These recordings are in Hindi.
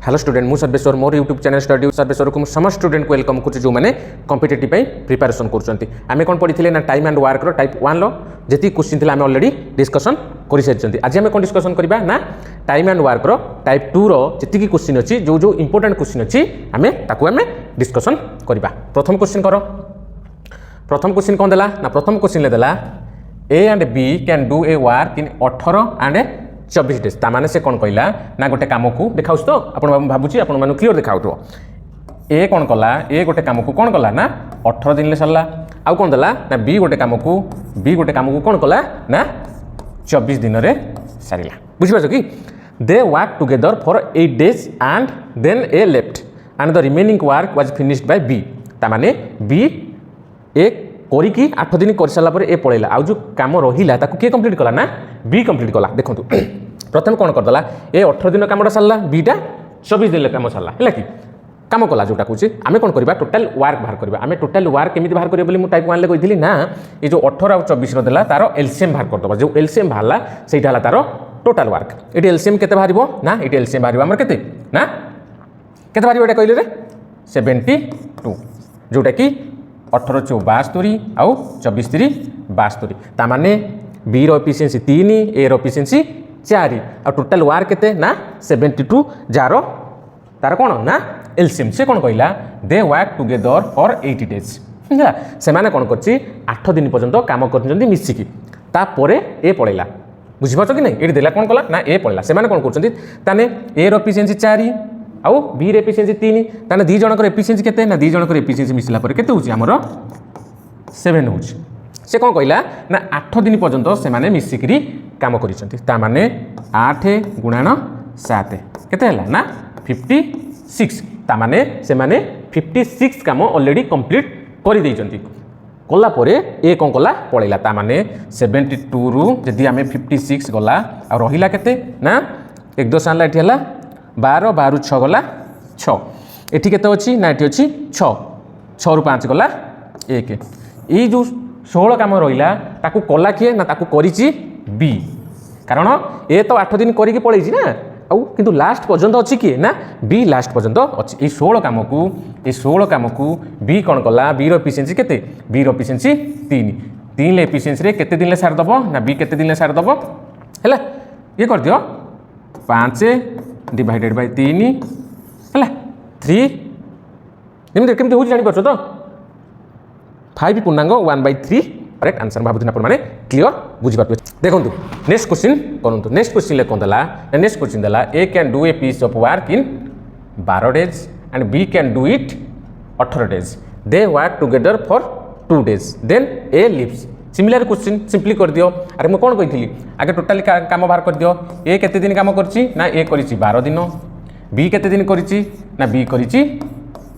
हेलो स्टूडेंट मु सर्वेश्वर मोर यूट्यूब चैनल स्टडी सर्वेश्वर को समस्त स्टूडेंट को वेलकम करुँ जो मैंने कॉम्पिटिटिव प्रिपरेशन कर आम कौन पढ़ी ना टाइम एंड वर्क टाइप 1 जी क्वेश्चन थी ऑलरेडी डिस्कसन कर सारी आज आम कौन डिस्कसन करवा ना टाइम एंड वर्क टाइप 2 जी क्वेश्चन अच्छी जो जो इंपोर्टेंट क्वेश्चन अच्छी आम डिस्कसन करवा। प्रथम क्वेश्चन कर प्रथम क्वेश्चन कौन देला ना प्रथम क्वेश्चन देला A and B can do a work in 18 and 24 days ताने से कौन कहला ना गोटे कम को देखा तो आप भावुँ आप क्लीयर देखा ए कौन कला ए गोटे कम को कौन कला ना 18 दिन सरला आउ कौन देला ना बी गोटे कम को कौन कला ना 24 दिन रे सारिला बुझिपाछ कि they work together for 8 days and then A left and the remaining work was finished by B ताने बी ए करिकी 8 दिन कर सारा ए पड़ेगा आउ जो कम रहा किए कंप्लीट कला ना बी कंप्लीट कला। देखो प्रथम कौन करदेला ए 18 दिन कमटा सारा बीटा 24 दिन कम सारा है कि कम कला जोटा कहे आम कौन करवा टोटाल वर्क बाहर करवा आम टोटाल वर्क केमी बाहर करें मुझे टाइप 1 रे कही ना ये जो 18 और 24 देला तार एलसीएम बाहर करदे जो एलसीएम बाहर से तार टोटाल वर्क ये एलसीएम के बाहर ना ये एलसीएम बाहर आम के ना के बाहर कहले रे 72 जोटा कि 18 चौ 72 आउ 24 3 72 ताने बी एफिशिएंसी 3 ए एफिशिएंसी 4 आ टोटाल वर्क केते ना 72 जार तार कौन ना एलसीएम से कौन कहला दे वर्क टुगेदर फॉर 80 डेज से माने कौन कर 8 दिन पर्यंत काम कर मिसिकी तापर ए पड़ेगा बुझीपार कि नहीं ये देला कौन कला ना ए पड़ेगा से माने कौन कर ए एफिशिएंसी 4 आउ बी एफिशिएंसी 3 ताने दी जनकर एफिशिएंसी केते ना दी जनकर एफिशिएंसी मिसला पर केते होची हमर 7 होची से कौन कहला ना 8 दिन पर्यंत से माने मिसिकरी काम करिसंती ता माने 8 गुणन 7 केते हला ना 56 ता माने से माने 56 काम ऑलरेडी कंप्लीट करि दैचंती कला परे ए कौन कला पड़ेला ता माने 72 रु जदी आमे 56 गला आ रहिला केते ना 1 2 साला एठी हला 12 12 6 गला 6 एठी केते अछि ना एठी अछि 6 6 रु 5 गला 1 ई जो 16 काम रहिला ताकू कला किए ना ताकू करिछि बी कारण ए तो 8 दिन करिके पळैछि ना आउ किंतु लास्ट पर्यंत अछि किए ना बी लास्ट पर्यंत अछि ई 16 काम को बी कोन कला बी रो एफिशिएंसी केते बी रो एफिशिएंसी 3 ले एफिशिएंसी रे केते दिन ले सार दबो ना बी केते दिन ले सार दबो हैला ये कर दियो 5 डिवाइडेड बाय 3 हैला 3 निम केमते हो जानि परछो तो 5 पूर्णांग 1/3 करेक्ट आंसर भाबुथि आपण माने क्लियर बुझि पारबे। देखो नेक्स्ट क्वेश्चन करंतु नेक्स्ट क्वेश्चन ले कोन दला नेक्स्ट क्वेश्चन दला A can do a piece of work in 12 days and B can do it 18 days they work together for 2 days then A leaves similar question simply कर दियो अरे मैं कौन कही आगे टोटाली काम बाहर कर दियो ए केते दिन काम करछि ना ए करिछि 12 दिन बी केते दिन करिछि ना बी करिछि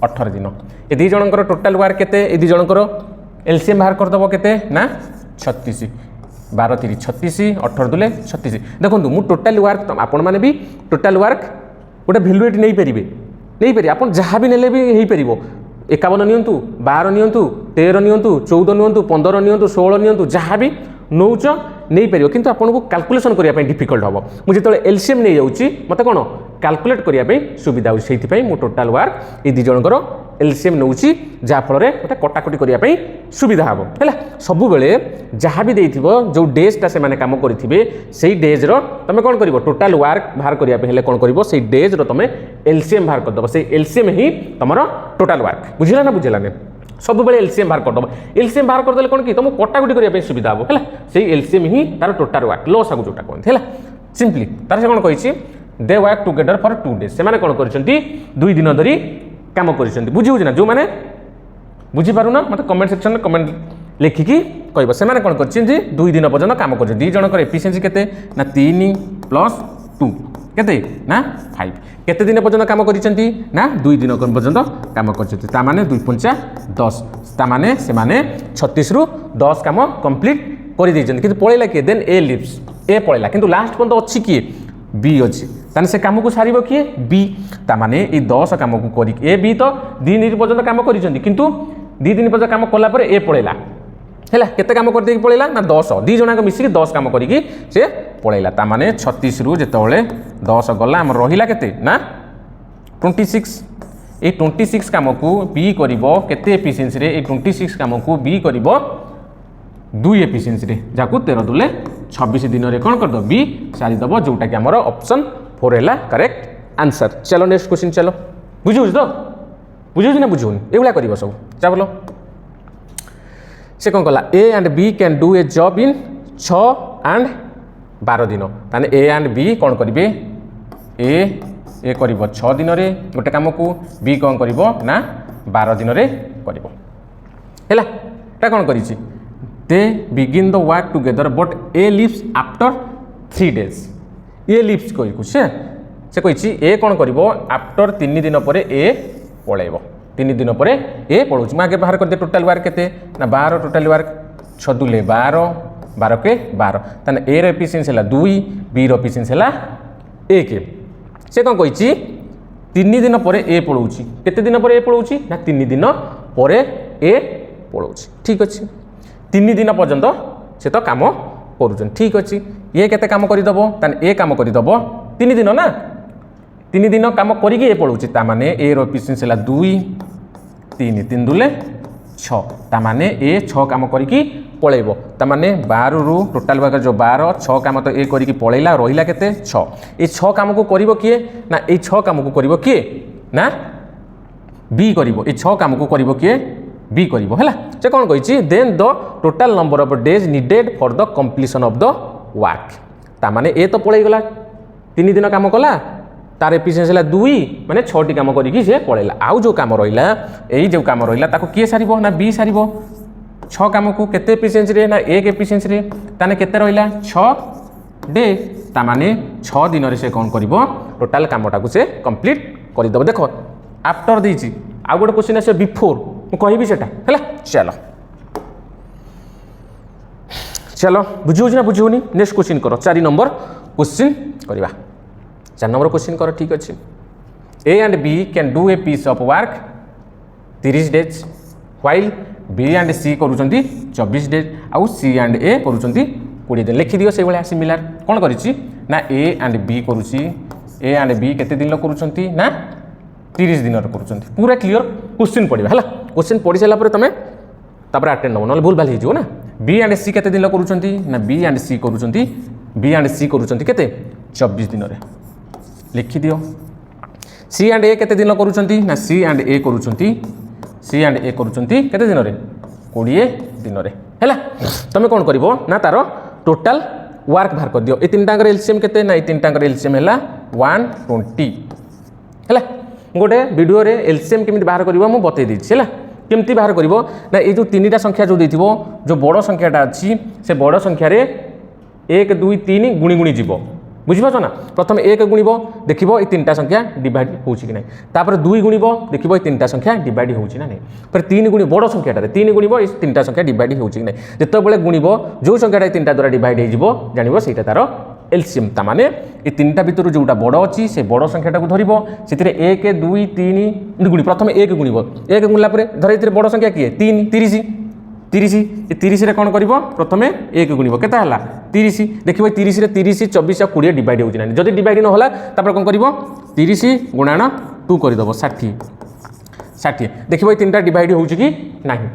18 दिन ए दी जनकर टोटाल वर्क केते ए दी जनकर एलसीएम बाहर कर दबो केते ना 36 12 3 36 18 दुले 36 देखो मु टोटाल वर्क आपण माने भी टोटाल वर्क गोटे वैल्यू नहीं पारे आपण जहाँ भी नेले भी हो पारिबो 51 नियंतु 12 नियंतु 13 नियंतु 14 नियंतु 15 नियंतु 16 नियंतु जहाँ भी नौच नहीं पार किंतु आपको कैलकुलेशन करने डिफिकल्ट हम मुझे जो एलसीएम नहीं जाऊँगी मत कौन कैलकुलेट करने सुविधा हो टोटाल वर्क ये दी जनकर एलसीएम नौ जहाँफल गोटे कटाकटी करने सुविधा हम है सब बेले जहाँ भी जो डेजटा से कम करेंगे से डेज्र तुम कौन कर टोटाल वर्क बाहर करने कौन कर से डेज्र तुम एलसीएम बाहर करदेव से एलसीएम ही तुम टोटाल वर्क बुझला ना बुझेलानी सब बेले एलसीएम बाहर करदेव एलसीएम बाहर करदे कौन कि तुमको कटाकटी करने सुविधा हम है से एलसीएम ही तार टोटाल वर्क लॉस आगु जोटा कहते हैं सिंपली तार से कौन कही दे वर्क टुगेदर फॉर 2 डेज से कौन कर 2 दिन धरी काम कर बुझी हो जो मैंने बुझीपार ना मतलब कमेंट सेक्शन में कमेंट लिखिकी कह से कौन कर 2 दिन पर्यंत काम कर दी जनकर एफिशिएंसी केते ना 3 + 2 केते ना 5 केते दिन पर्यंत काम करिसेंती ना 2 दिन पर्यंत काम करछथि ता माने 2 × 5 10 ता माने से माने 36 रु 10 काम कंप्लीट करि दैछन किंतु पळैला के देन ए लिव्स ए पळैला किंतु लास्ट पर्यंत अछि किए बी अछि ताने से काम को सारिबो किए बी ता माने ए 10 काम को करि ए बी तो 2 दिन पर्यंत काम करिसेंती किंतु 2 दिन पर्यंत काम कला पर ए पळैला है केते काम कर देकी पळैला ना 10 दी जणाक मिसिकी 10 काम करिकी से पळैला ता माने 36 रु जेतबेले 10 गला हम रहिला केते ना 26 ये 26 कम को बी करिवो केते एफिशिएंसी रे 26 कम को बी करिवो 2 एफिशिएंसी रे जाकू 13 दुले 26 दिन रे कोन कर दो बी सारी दबो जोटा कि हमर ऑप्शन 4 हैला करेक्ट आंसर। चलो नेक्स्ट क्वेश्चन चलो बुझु तो बुझु ना बुझुन एगुला करिवो सब चावलो से कोन कला A and B can do a job in 6 and 12 दिन ताने ए एंड बी कोन करिवे ए करिवो 6 दिन रे गोटे काम को बी कोन करिवो ना 12 दिन रे करिवो हैला ता कोन करिछि they begin the work together but A leaves after 3 days A leaves कोइ कुछ से कहिछि ए कोन करिवो आफ्टर 3 दिन पर ए पळेबो 3 दिन पर ए पळुछि मागे बाहर कर दे टोटल वर्क केते ना 12 टोटल वर्क 6 दुले 12 12 के 12 तने ए रो एफिशिएंसी हला 2 बी रो एफिशिएंसी हला 1 से कोन कहिछि 3 दिन पर ए पळुछि केते दिन पर ए पळुछि ना 3 दिन पर ए पळुछि ठीक अछि 3 दिन पर्यंत से तो काम करूछन ठीक अछि ये केते काम करि दबो तने ए काम करि दबो 3 दिन ना 3 दिन काम करिके ए पळुछि ता माने ए रो एफिशिएंसी हला 2 3 3 दुले 6 ता माने ए 6 काम करिकी पळेबो ता माने 12 रु टोटल भाग जो 12 6 काम तो ए करिकी पळेला रहिला केते 6 ए 6 काम को करिवो किए ना ए 6 काम को करिवो किए ना बी करिवो ए 6 काम को करिवो किए बी करिवो हैला से कोन कहिछि then the total number of days needed for the completion of the work ता माने ए तो पळेई गला 3 दिन काम कला तार एफिशिएंसी हला 2 माने 6 टी काम करिकी से पळेला आउ जो काम रहिला एई जो काम रहिला ताको किए सारिबो ना बी सारिबो 6 काम को केते एफिशिएंसी रे ना 1 एफिशिएंसी रे ताने केते रहिला 6 डे ता माने 6 दिन रे से कोन करिवो टोटल कामटा को से कंप्लीट करि दबो देखो आफ्टर देछि आ गोटे क्वेश्चन आसे बिफोर मु कहिबी सेटा हैला चलो चलो बुझियो ना बुझियोनी नेक्स्ट क्वेश्चन करो 4 नंबर क्वेश्चन करबा 4 नंबर क्वेश्चन करो ठीक अछि A and B can do a piece of work 30 days while B and C करूछंती 24 डेज आउ सी एंड ए करूछंती 20 दिन लिखि दियो से भले सिमिलर कोन करिछि ना ए एंड बी करूछि ए एंड बी केते दिन लो करूछंती ना 30 दिन रो करूछंती पूरा क्लियर क्वेश्चन पढिबा हला क्वेश्चन पढि सला पर तमे तापर अटेंड न नल भूल भाल हे जो ना बी एंड सी केते दिन लो करूछंती ना बी एंड सी करूछंती बी एंड सी करूछंती केते 24 दिन रे लिखि दियो सी एंड ए केते दिन लो करूछंती ना सी एंड ए करूछंती सी एंड ए करूछंती केते दिन रे 20 दिन रे हैला तमे कोन करिवो ना तारो टोटल वर्क बाहर कर दियो ए तीन टांगर एलसीएम केते ना ए तीन टांगर एलसीएम हैला 120 हैला गोटे वीडियो रे एलसीएम केमिति बाहर करिवो मु बतै दै छी हैला केमिति बाहर करिवो ना ए जो तीनटा संख्या जो देथिवो जो बड़ संख्याटा अछि से बड़ संख्या रे 1 2 3 गुणी गुणी जीवो बुझिपाछ ना प्रथम 1 गुणिबो देखिबो ए तीनटा संख्या डिवाइड होउछि कि नै तापर 2 गुणिबो देखिबो ए तीनटा संख्या डिवाइड होउछि ना नै पर 3 गुणी बड़ संख्याटा रे 3 गुणिबो ए तीनटा संख्या डिवाइड होउछि कि नै जेतो बेले गुणिबो जो संख्याटा ए तीनटा द्वारा डिवाइड हे जिवो जानिबो सेटा तारो एलसीएम ता माने ए तीनटा भितरु जोटा बड़ अछि से बड़ संख्याटा को धरिबो सेतिरे 1 2 3 गुणी प्रथम 1 गुणिबो 1 गुणला परे धरैतिरे बड़ संख्या किए 3 30 30 ए 30 रे कोन करिवो प्रथमे 1 गुणिबो केता हला 30 देखिबो 30 रे 30 24 आ 20 डिवाइड होउछि ना जदी डिवाइड न होला तापर कोन करिवो 30 गुणान 2 करि दबो 60 60 देखिबो ए तीनटा डिवाइड होउछि कि नाही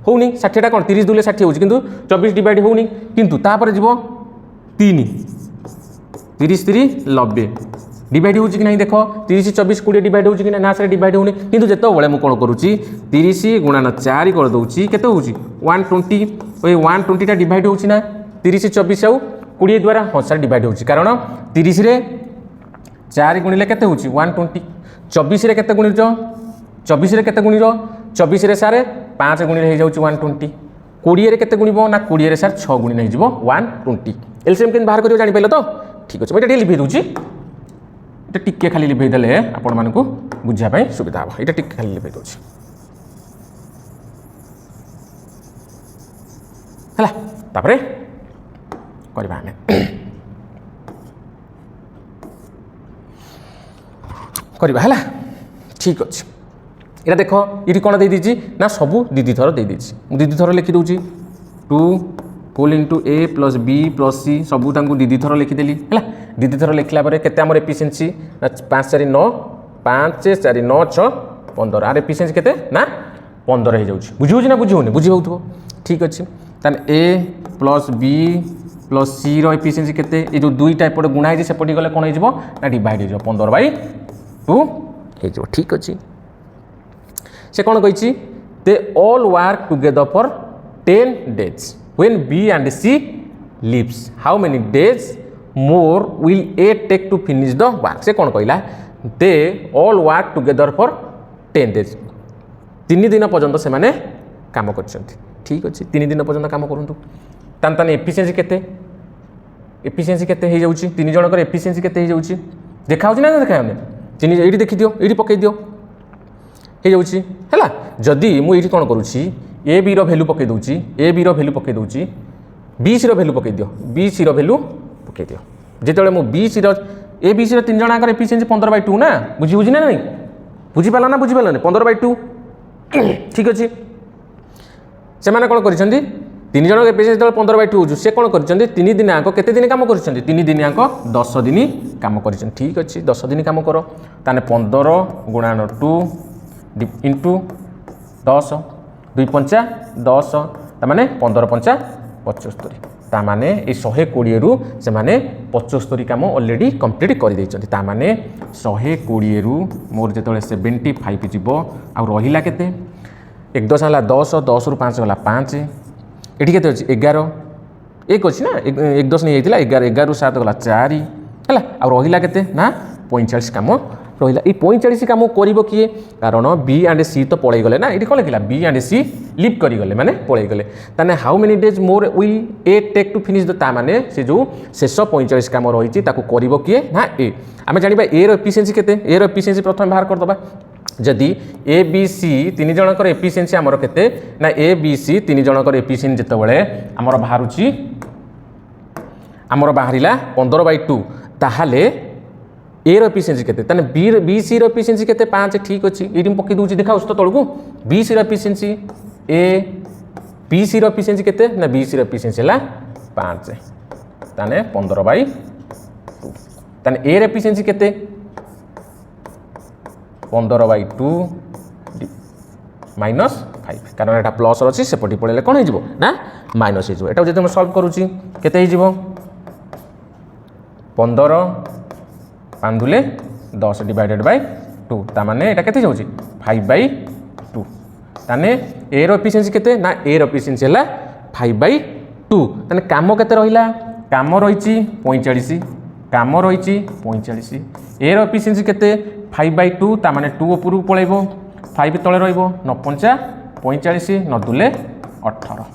होउनी 60 टा कोन 30 दुले 60 होउछि किंतु 24 डिवाइड होउनी किंतु तापर जिवो 3 30 3 90 डिवाइड होउछि कि नाही देखो 30 24 20 डिवाइड होउछि कि ना से डिवाइड होउनी किंतु जेतो बळे मु कोन करूछि 30 गुणान 4 कर दउछि केते होउछि 120 ओए 120 टा डिवाइड होउछि ना 30 24 आउ 20 द्वारा हसार डिवाइड होउछि कारण 30 रे 4 गुणिले केते होउछि 120 24 रे केते गुणिजो 24 रे केते गुणिजो 24 रे सारे 5 गुणिले हे जाउछि 120 20 रे केते गुणिबो ना 20 रे सार 6 गुणि नै जिवो 120 एलसीएम केन बाहर करियो जानि पइलो तो ठीक अछि एटा लिखि दउछि एटा टिके खाली लिखि देले आपण मानकु बुझिया पई सुविधा हो एटा टिके खाली लिखि दउछि हला तापरे करबा हमें करबा हला ठीक अछि एटा देखो इटी कोन दे दिछि ना सबु दीदी थरो दे दिछि मु दीदी थरो लिखि दउछि 2 होल इनटू ए प्लस बी प्लस सी सबू दीदी थर लिखिदेली है दीदी थर लिखला केते आमर एफिशिएंसी 5 4 9 5 4 9 6 15 आर एफिशिएंसी केते ना 15 हो जाउछि बुझिउछि ना बुझिउनि बुझि होउथबो ठीक अछि ताने ए प्लस बी प्लस सी रो एफिशिएंसी केते ए जो दुईटा एपटे गुणा है सेपटे गले कोन हो ना डिवाइड हो 15/2 हो ठीक अछि से कोन कहिछि they all work together for 10 days when B and C leaves how many days more will A take to finish the work से कोन कहला they all work together for 10 days 3 दिन पर्यंत से माने काम करछंती ठीक अछि 3 दिन पर्यंत काम करंतु तान एफिशिएंसी केते हे जाउची 3 जनकर एफिशिएंसी केते हे जाउची देखा होची ना देखा हमने चिनी एडी देखि दियो एडी पकई दियो हे जाउची हैला जदी मु एडी कोन करूची ए बी रो वैल्यू पकई दउची ए बी रो वैल्यू पकई दउची बी सी रो वैल्यू पकई दियो बी सी रो वैल्यू पकई दियो जेतले मु बी सी रो ए बी सी रो 3 जणाकर एफिशिएंसी 15/2 ना बुझी बुझी ना नहीं बुझी पाला ना बुझी पाला नहीं 15/2 ठीक अछि से माने कोन करिसंती 3 जण एफिशिएंसी 15/2 होजु से कोन करिसंती 3 दिन आको केते दिन काम करिसंती 3 दिन आको 10 दिन काम करिसंती ठीक अछि 10 दिन काम करो ताने 15 गुणन 2 इंटू 10 2 पंचा 10 तामाने 15 पंचा 75 तामाने ए 120 रु से माने 75 काम ऑलरेडी कंप्लीट कर दैछंती तामाने 120 रु मोर जेतले 75 जिवो आ रहिला केते 1 10 हला 10 10 रु 5 हला 5 एठी केते अछि 11 एक अछि ना 1 10 नै आइथिला 11 11 रु 7 हला 4 हला आ रहिला केते ना 45 काम रहिला ई 45 काम करिवो किए कारण बी एंड सी तो पळै गले ना एठी कोन लिखिला बी एंड सी लीव करि गले माने पळै गले ताने how many days more will A take to finish the ता माने से जो शेष 45 काम रहिछि ताकू करिवो किए ना ए आमे जानिबा ए रो एफिशिएंसी केते ए रो एफिशिएंसी प्रथम बाहर कर दबा जदी ए बी सी 3 जनकर एफिशिएंसी हमर केते ना ए बी सी 3 जनकर एफिशिएंसी जते बेले हमर बाहरुछि हमर बाहरिला 15/2 ताहाले ए रो एफिशिएंसी केते तने बी सी रो एफिशिएंसी केते 5 ठीक अछि एडी पक्की दूची देखाउस तो तळकू बी सी रो एफिशिएंसी ए बी सी रो एफिशिएंसी केते ना बी सी रो एफिशिएंसी ला 5 तने 15/2 तने ए रो एफिशिएंसी केते 15/2 -5 कारण एटा प्लस अछि सेपटी पळेले कोन हे जिवो ना माइनस हे जिवो एटा जते हम सॉल्व करूची केते हे जिवो 15 पांदुले 10 डिवाइडेड बाय 2 ता माने एटा केते जाउची 5/2 ताने ए रो एफिशिएंसी केते ना ए रो एफिशिएंसी हला 5/2 ताने काम केते रहिला काम रहिची 45 काम रहिची 45 ए रो एफिशिएंसी केते 5/2 ता माने 2 ऊपर पळेबो 5 तळे रहइबो 9 5 45 9 दुले 18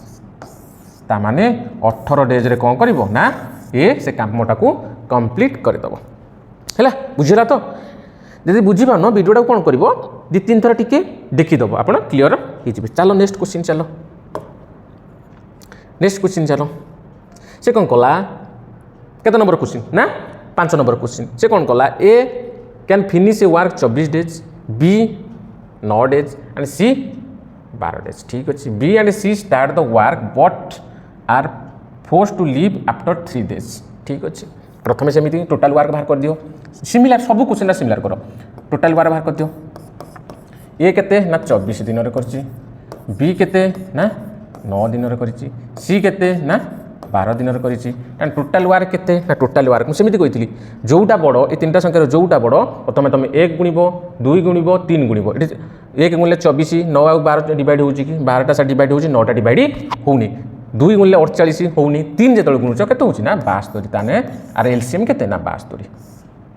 ता माने 18 डेज रे कोन करिवो ना ए से कामटा को कंप्लीट कर दबो हैला बुझिला तो जदि बुझी पानो वीडियोटा कोन करिवो 2-3 थर टिके देखि दबो आपण क्लियर हे जिवे चलो नेक्स्ट क्वेश्चन चलो नेक्स्ट क्वेश्चन चलो से कोन कला केते नंबर क्वेश्चन ना 5 नंबर क्वेश्चन से कोन कला A can finish a work 24 days B 9 days and C 12 days ठीक अछि B and C start the work but are force to leave after 3 days ठीक अछि प्रथम सेमिति टोटल वर्क बाहर कर दियो सिमिलर सब क्वेश्चन सिमिलर करो टोटल वर्क बाहर कर दियो ए केते ना 24 दिन रे करछि बी केते ना 9 दिन रे करछि सी केते ना 12 दिन रे करछि एंड टोटल वर्क केते ना टोटल वर्क मु सेमिति कहितली जोटा बडो ए तीनटा संख्या जोटा बडो प्रथमे तुम 1 गुणिबो 2 गुणिबो 3 गुणिबो 1 गुणिले 24 9 और 12 डिवाइड होउछि कि 12 टा से डिवाइड होउछि 9 टा डिवाइड होउनी 2 गुणिले 48 होउनी 3 जेतल गुणुछ केते होउछि ना 72 ताने आर एलसीएम केते ना 72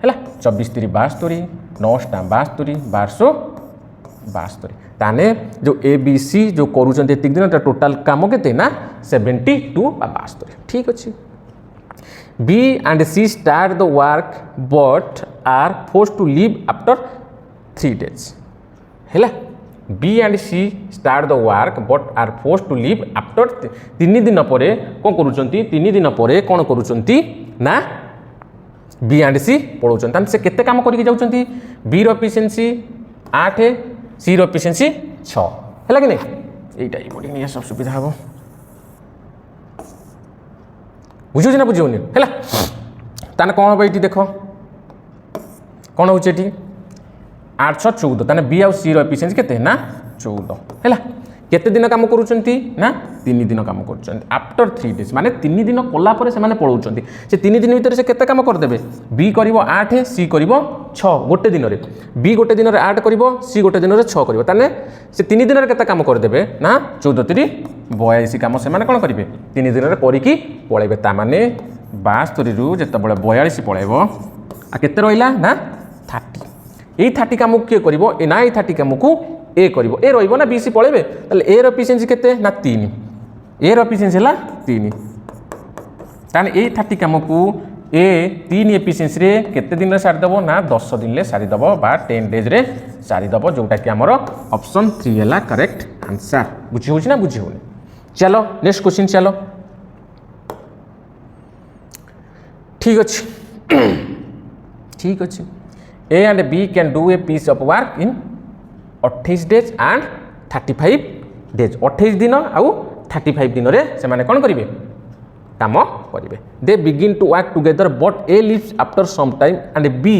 हैला 24 3 72 9 टा 72 1272 ताने जो ए बी सी जो करूछन एतिक दिन टोटल काम केते ना 72 बा 72 ठीक अछि B and C start the work but are force to leave after 3 days हैला B and C start the work but are force to leave after 3 दिन परे कोन करूछंती 3 दिन परे कोन करूछंती ना बी एंड सी पळौछन तान से केते काम करिक जाउछंती बी रो एफिशिएंसी 8 सी रो एफिशिएंसी 6 हैला कि नै एटा ई पडी नै सब सुविधा हबो बुझुछ ना बुझुनी हैला तान कोन हबो एटी देखो कोन होछ एटी 8 6 14 ताने बी आउ सी रो एफिशिएंसी केते ना 14 हैला केते दिन काम करूचंती ना 3 दिन काम करूचंती आफ्टर 3 डेज माने 3 दिन कोला परे से माने पळौचंती से 3 दिन भीतर से केते काम कर देबे बी करिवो 8 सी करिवो 6 गोटे दिन रे बी गोटे दिन रे 8 करिवो सी गोटे दिन रे 6 करिवो ताने से 3 दिन रे केते काम कर देबे ना 14 3 82 काम से माने कोन करिवे 3 दिन रे करिकी पळेबे ता माने 72 रु जते बळे 42 पळेबो आ केते रहिला ना 30 एई 30 काम के करिवो ए ना एई 30 काम को ए करिवो ए रहिबो ना बी सी पळेबे ताले ए रो एफिशिएंसी केते ना 3 ए रो एफिशिएंसी हला 3 ताने एई 30 काम को ए 3 एफिशिएंसी रे केते दिन रे सारि दबो ना 10 दिन ले सारि दबो बा 10 डेज रे सारि दबो जोटा कि हमरो ऑप्शन 3 हला करेक्ट आंसर बुझी होछि ना बुझी होनी चलो नेक्स्ट क्वेश्चन चलो ठीक अछि ठीक अछि A and B can do a piece of work in 28 days and 35 days 28 दिन आउ 35 दिन रे से माने कोन करिवे काम करिवे they begin to work together but A leaves after some time and B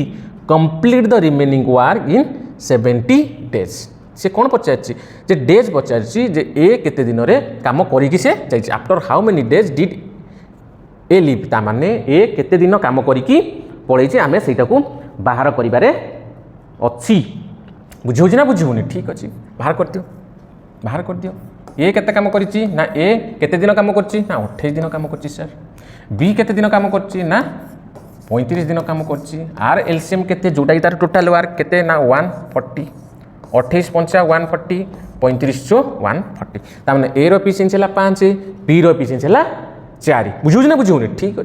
complete the remaining work in 70 days से कोन पचारछि जे डेज पचारछि जे ए केते दिन रे काम करिकि से जाइछि after how many days did A leave ता माने ए केते दिन काम करिकि पळैछि आमे सेटा को बाहर करिबारे अछि बुझौछि ना बुझौनी ठीक अछि बाहर कर दियो ए केते काम करिछि ना ए केते दिन काम करछि ना 28 दिन काम करछि सर बी केते दिन काम करछि ना 35 दिन काम करछि आर एलसीएम केते जोटा कि तार टोटल वर्क केते ना 140 28 5 140 35 चो 140 ता माने ए रो एफिशिएंसी हला 5 बी रो एफिशिएंसी हला 4 बुझौछि ना बुझौनी ठीक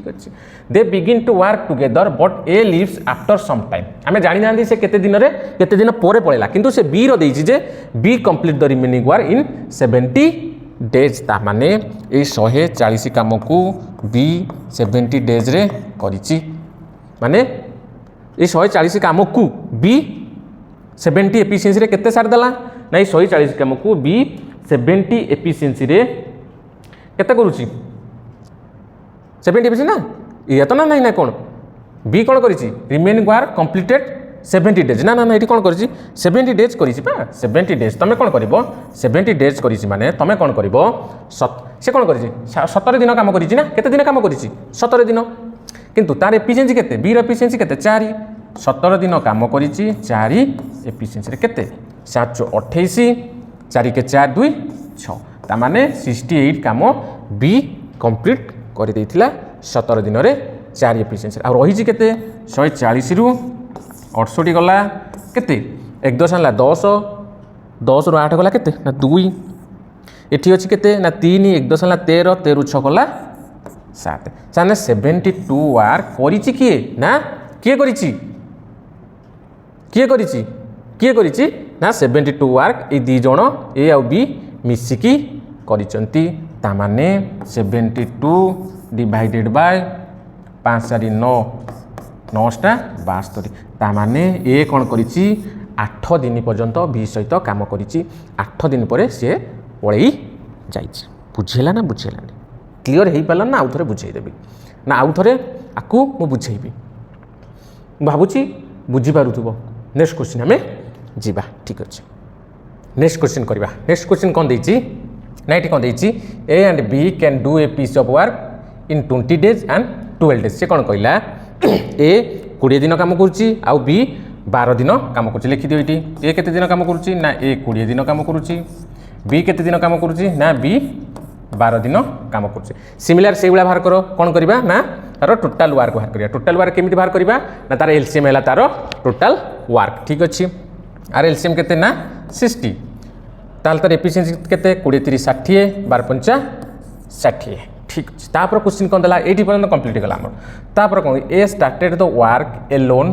अछि they begin to work together but A leaves after some time आमे जानि नांदी से केते दिन परे पळेला किंतु से बी रो देछि जे B complete the remaining work in 70 days ता माने ए 140 काम को बी 70 डेज रे करिछि माने ए 140 काम को बी 70 एफिशिएंसी रे केते सार दला ना 140 काम को बी 70 एफिशिएंसी रे केते करूछि 70 एफिशिएंसी ना ये तो ना नहीं ना कौन बी कौन करिछि रिमेनिंग वर्क कंप्लीटेड 70 डेज ना ना ना एठी कौन करिछि 70 डेज करिछि पा 70 डेज तमे कौन करिवो 70 डेज करिछि माने तमे कौन करिवो से कौन करिछि 17 दिन काम करिछि ना केते दिन काम करिछि 17 दिन किंतु तार एफिशिएंसी केते बी रो एफिशिएंसी केते 4 17 दिन काम करिछि 4 एफिशिएंसी रे केते 7 28 4 के 4 2 6 ता माने 68 काम बी कंप्लीट करि दैथिला 17 दिन रे 4 एफिशिएंसी आ रही केते 140 रु 68 गला केते 1 10 हला 10 10 रु 8 गला केते ना 2 एठी अछि केते ना 3 1 10 हला 13 13 रु 6 गला 7 साने 72 वर्क करिछि किए ना किए करिछि ना 72 वर्क ए दी जण ए आ बी मिसिकी करिसंती ता माने 72 डिवाइडेड बाय 5 4 9 9टा 72 ता माने ए कोन करिछि 8 दिन पर्यंत बी सहित काम करिछि 8 दिन परे से पळेई जाइछि बुझेला ना बुझेलानी क्लियर हेई पालन ना आउ थरे बुझेई देबी ना आउ थरे आकु मु बुझेइबी भाबुछि बुझी पारुथबो नेक्स्ट क्वेश्चन हमें जीवा ठीक अछि नेक्स्ट क्वेश्चन करबा नेक्स्ट क्वेश्चन कोन दैछि ना एठी कोन दैछि A and B can do a piece of work in 20 days and 12 days से कोन कहला ए 20 दिन काम करछि आ बी 12 दिन काम करछि लिखि दियो एठी ए केते दिन काम करछि ना ए 20 दिन काम करछि बी केते दिन काम करछि ना बी 12 दिन काम करछि सिमिलर से गुला बाहर करो कोन करबा ना तार टोटल वर्क बाहर करिया टोटल वर्क केमिति बाहर करबा ना तार एलसीएम हैला तार टोटल वर्क ठीक अछि आर एलसीएम केते ना 60 ताल तार एफिशिएंसी केते 20 30 60 12 5 60 ठीक अछि तापर क्वेश्चन कोन दला 80 पर्यंत कंप्लीट गला हमर तापर कोन A started the work alone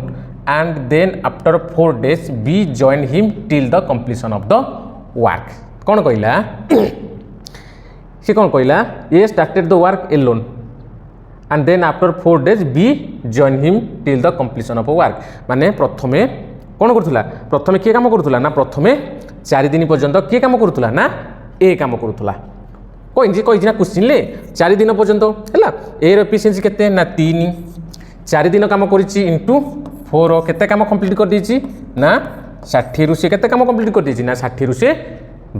and then after 4 days B join him till the completion of the work कोन कहला से कोन कहला A started the work alone and then after 4 days B join him till the completion of work माने प्रथमे कोन करथुला प्रथमे के काम करथुला ना प्रथमे 4 दिन पर्यंत के काम करथुला ना ए काम करथुला कोइ ना क्वेश्चन ले 4 दिन पर्यंत हैला ए रो एफिशिएंसी केते ना 3 4 दिन काम करिछि इनटू 4 केते काम कंप्लीट कर दीची ना 60 रु से केते काम कंप्लीट कर दीची ना 60 रु से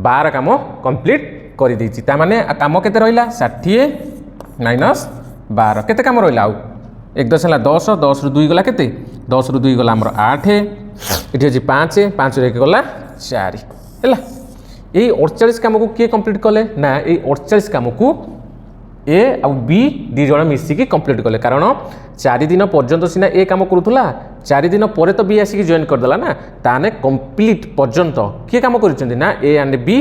12 काम कंप्लीट कर दीची ता माने काम केते रहिला 60 माइनस 12 केते काम रहिला आउ 1 10 हला 10 10 रु 2 गला केते 10 रु 2 गला हमर 8 एठी अछि 5 5 रे गला 4 हैला ए 48 काम को के कंप्लीट कले ना ए 48 काम को ए आ बी दी जण मिसिकी कंप्लीट कले कारण 4 दिन पर्यंत सिना ए काम करूथला 4 दिन परे तो बी आसिकी जॉइन कर दला ना ताने कंप्लीट पर्यंत के काम करिसंती ना ए एंड बी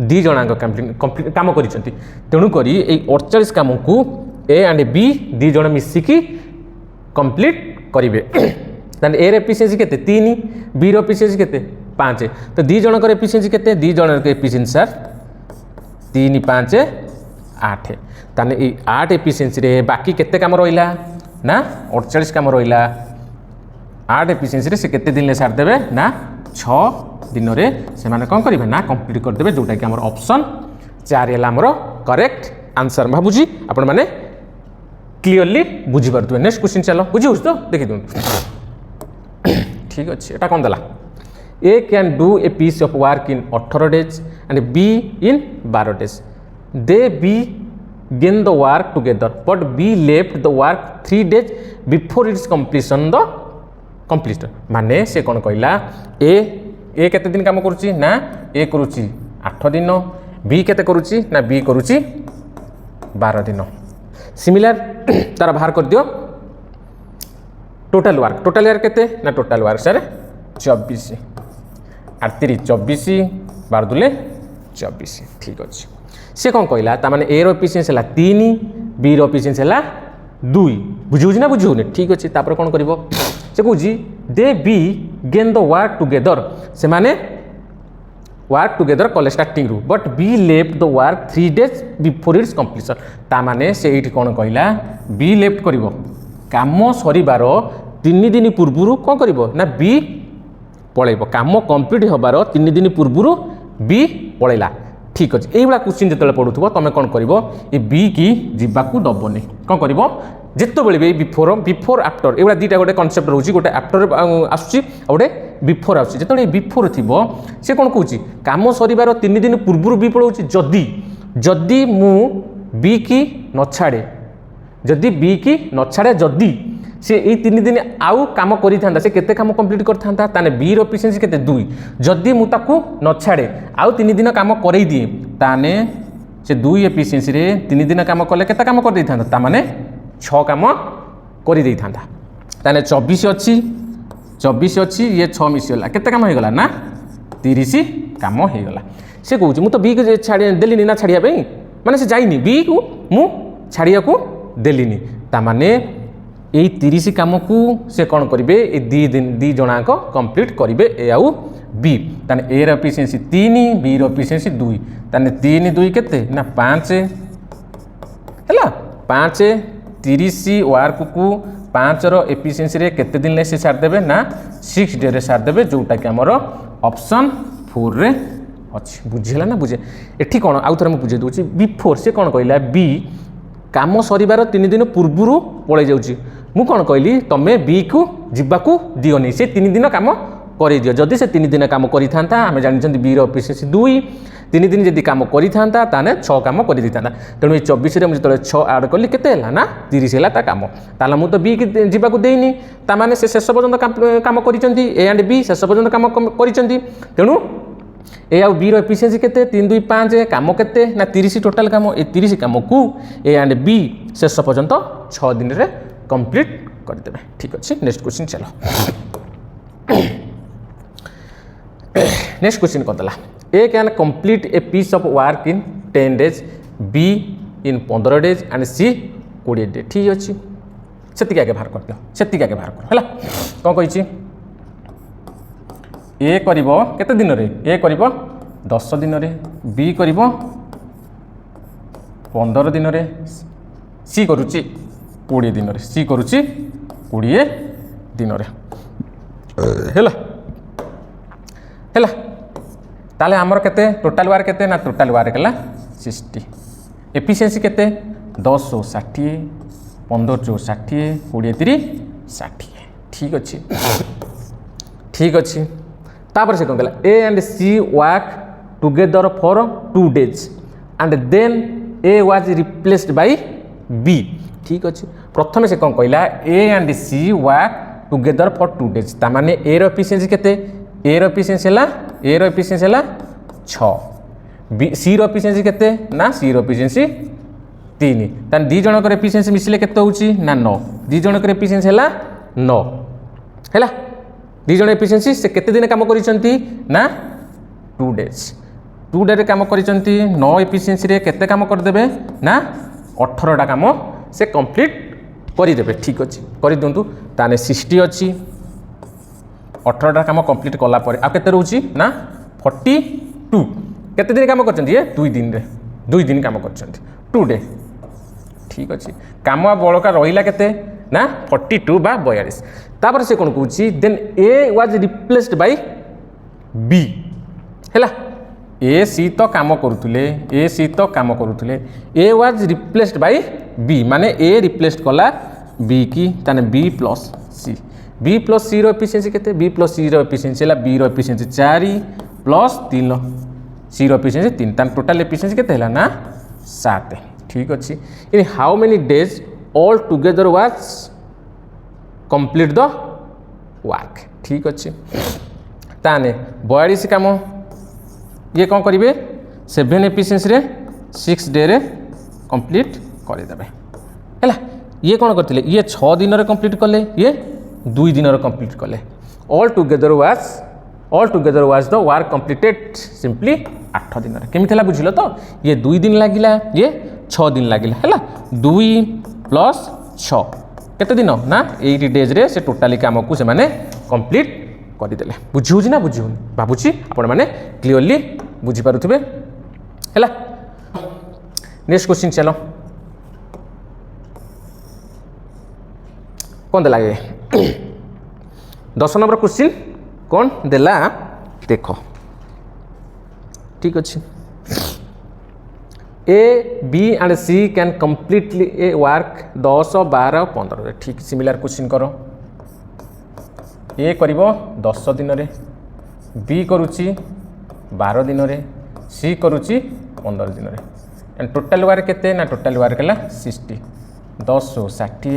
दी जणांग कंप्लीट काम करिसंती तेणु करी ए 48 काम को ए एंड बी दी जण मिसिकी कंप्लीट करिवे ताने ए रे एफिशिएंसी केते 3 बी रो एफिशिएंसी केते 5 तो दी जणक एफिशिएंसी केते दी जणक एफिशिएंसी सर 3 5 8 ताने ए 8 एफिशिएंसी रे बाकी केते काम रहिला ना 48 काम रहिला 8 एफिशिएंसी रे से केते दिन ले सार देबे ना 6 दिन रे से माने कोन करिवे ना कंप्लीट कर देबे जोटा कि हमर ऑप्शन 4 हैला हमर करेक्ट आंसर भाबुजी आपण माने क्लियरली बुझी परतु नेक्स्ट क्वेश्चन चलो बुझिउस तो देखि दु ठीक अछि एटा कोन दला A can do a piece of work in 18 days and B in 12 days. They began the work together, but B left the work 3 days before its completion. The completion. माने से कौन कहला A केते दिन काम करूची ना A करूची 8 दिन B केते करूची ना B करूची 12 दिन. सिमिलर तार बाहर कर दियो टोटल वर्क केते ना टोटल वर्क सर 24 8 24 12 दुले 24 ठीक अच्छे से कौन कहला तामाने ए रो एफिशिएंसी है 3 बी रो एफिशिएंसी है 2 बुझुजी ना बुझुनी ठीक अच्छे तापर कौन करिवो से कहूजी they began the work together से माने वर्क टुगेदर कले स्टार्टिंग रु but B left the work 3 days before it's completion तामाने से एठी कौन कहला बी लेफ्ट करिवो काम सरीबार 3 दिन पूर्व कौन करिवो ना बी पलैब काम कंप्लीट हबार 3 दिन पूर्व बी पलैला ठीक अच्छे ये क्वेश्चन जो पढ़ुव तुम कौन कर बी की जीवाकू दबनी कौन कर जिते भी बिफोर आफ्टर ये दुटा गोटे कनसेप्ट रोचे गोटे आफ्टर आसूसी गोटे बिफोर आसूसी जो बिफोर थी सी कौन कौच कम सर 3 दिन पूर्व बी पलाऊँ जदि जदि मु बी की न छाड़े जदि बी की न छाड़े जदि से ये 3 दिन आउ काम करिथांता से केते काम कंप्लीट करथांता ताने बी रो एफिशिएंसी केते 2 जदि मु ताकू न छाड़े आउ 3 दिन काम करई दिए ताने से 2 एफिशिएंसी रे 3 दिन काम करले केते काम कर देथांता ता माने 6 काम करि देथांता ताने 24 अछि ये 6 मिसियला केते काम हे गला ना 30 काम हे गला से कहूची मु तो बी के छाड़ी देलिनी ना छाड़िया पे माने से जाइनी बी को मु छाड़िया को देलिनी ता माने यही 30 काम को से कौन करेंगे ये 2 दिन 2 जनाक कंप्लीट करेंगे ए आउ बी ताने ए रो एफिशिएंसी 3 बी रो एफिशिएंसी 2 ताने 3 2 केते ना 5 हैला 5 30 वर्क को 5 रो एफिशिएंसी रे केते दिन ले से सार देबे ना 6 डे रे सार देबे जोटा कि हमर ऑप्शन 4 रे अछि बुझिला ना बुझे एठी कोन आउ थरे म बुझे दोची बिफोर से कोन कहला बी काम सरीबार 3 दिन पूर्व पळै जाउची मु कौन कहली तमें बी को जीवाकू दियोनी से 3 दिन काम कर दियो जदि से 3 दिन काम करिथांता आमे जानिछन बी रो एफिशिएंसी 2 3 दिन जदि काम करिथांता ताने 6 काम कर दिथांता तेणु 24 रे मु जतले 6 ऐड करली केते हैला ना 30 हैला ता काम ताला मु तो बी के जीवाकू देइनी ता माने से शेष पर्यंत काम करिसंती ए एंड बी शेष पर्यंत काम करिसंती तेणु ए आउ बी रो एफिशिएंसी केते 3 2 5 काम केते ना 30 टोटल काम ए 30 काम को ए एंड बी शेष पर्यंत 6 दिन रे कंप्लीट कर देबे ठीक अच्छे नेक्स्ट क्वेश्चन चलो नेक्स्ट क्वेश्चन कर दला A can complete a piece of work in 10 days B in 15 days and C 20 days ठीक अच्छे सेति आगे बाहर कर दियो सेति आगे बाहर कर हला कोन कहि छी ए करिवो केते दिन रे ए करिवो 10 दिन रे बी करिवो 15 दिन रे सी करूची 20 दिन रे सी करूची 20 दिन रे हैला हैला ताले हमर केते टोटल वार केते ना टोटल वार केला 60 एफिशिएंसी केते 10 60 15 60 20 30 60 ठीक अच्छे ठीक अच्छे तापर से कौन कहला A and C work together for 2 days and then A was replaced by B ठीक अच्छे प्रथम से कौन कहला A and C work together for 2 days ता माने ए रो एफिशिएंसी केते ए रो एफिशिएंसी हला 6 बी सी रो एफिशिएंसी केते ना सी रो एफिशिएंसी 3 तान दी जनकर एफिशिएंसी मिसले केते होची ना 9 दी जनकर एफिशिएंसी हला 9 हैला दी जन एफिशिएंसी से केते दिन काम करिसंती ना 2 days 2 डे रे काम करिसंती 9 एफिशिएंसी रे केते काम कर देबे ना 18 टा काम से कंप्लीट करि देबे ठीक अछि करि दंतु ताने 60 अछि 18 टा काम कंप्लीट कला परे आ केते रहउची ना 42 केते दिन काम करचंती ये 2 दिन रे 2 दिन काम करचंती 2 डे ठीक अच्छे काम बड़का रहा केते ना 42 बा 42 तापर से कौन कहूँ then A was replaced by B हैला ए सी तो काम करुले ए सी तो काम करुले A was replaced by B माने ए रिप्लेस्ड कला बी की ताने बी प्लस सी रो एफिशिएंसी केते बी प्लस सी रो एफिशिएंसी है बी रो एफिशिएंसी 4 प्लस 3 सी रो एफिशिएंसी 3 तान टोटल एफिशिएंसी केते हैला ना 7 ठीक अच्छे इन how many days all together was complete the work ठीक अच्छे ताने 42 काम ये कौन करेंगे 7 एफिशिएंसी रे 6 डे रे कंप्लीट करदेवे है ये कौन करते ये 6 दिन रे कंप्लीट कले ये 2 दिन रे कंप्लीट कले all together was the work completed simply 8 दिन रे केमी थला बुझिलो तो ये 2 दिन लागिला ये 6 दिन लागिला हैला 2 प्लस 6 केते दिन ना 8 डेज रे से टोटाली काम को से माने कंप्लीट कर देले बुझिउजी ना बुझिउनी भाबुची आपण माने क्लियरली बुझी पारुथिबे हैला नेक्स्ट क्वेश्चन चलो कौन देला ये 10 नंबर क्वेश्चन कौन देला देखो ठीक अच्छे A B and C can completely a work 10 12 15 ठीक सिमिलर क्वेश्चन करो ए करिवो 10 दिन रे बी करुची 12 दिन रे सी करुची 15 दिन रे एंड टोटल वर्क केते ना टोटल वर्क हला 60 10 60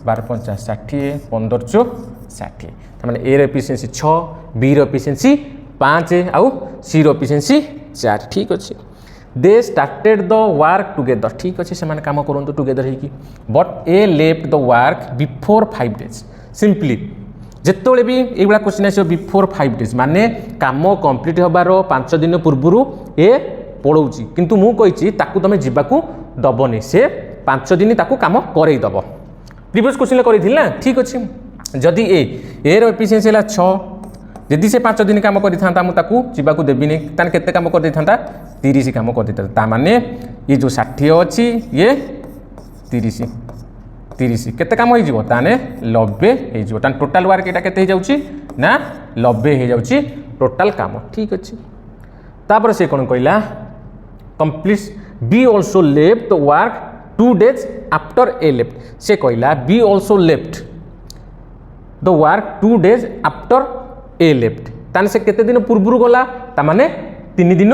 12 50 60 15 60 माने ए रो एफिशिएंसी 6 बी रो एफिशिएंसी 5 आउ सी रो एफिशिएंसी 4 ठीक अच्छे they started the work together ठीक अच्छे से माने काम करंतु टुगेदर है कि but A left the work before 5 days simply जिते भी ये क्वेश्चन आस बिफोर 5 डेज माने काम कंप्लीट होबार 5 दिन पूर्व ए पड़ौची किंतु मु कही ताकू तुम जावाकू दबनी से 5 दिन ताकू काम करई दब प्रीवियस क्वेश्चन करी ना ठीक अच्छे जदि ए रो एफिशिएंसी है 6 जदि से 5 दिन काम करता मुझे जावाकू देविनी ताने केते काम कर देता 30 काम कर देता ता माने ये जो 60 अच्छी ये 30 केते काम हो ताने 90 हो ताने टोटाल वर्क एटा केते हो जाउची ना 90 हो जाउची टोटाल काम ठीक अच्छे तापर से कौन कहला complete B also left the work 2 days after A left से कहला B also left the work 2 days after A left ताने से केते दिन पूर्व गला ता माने 3 दिन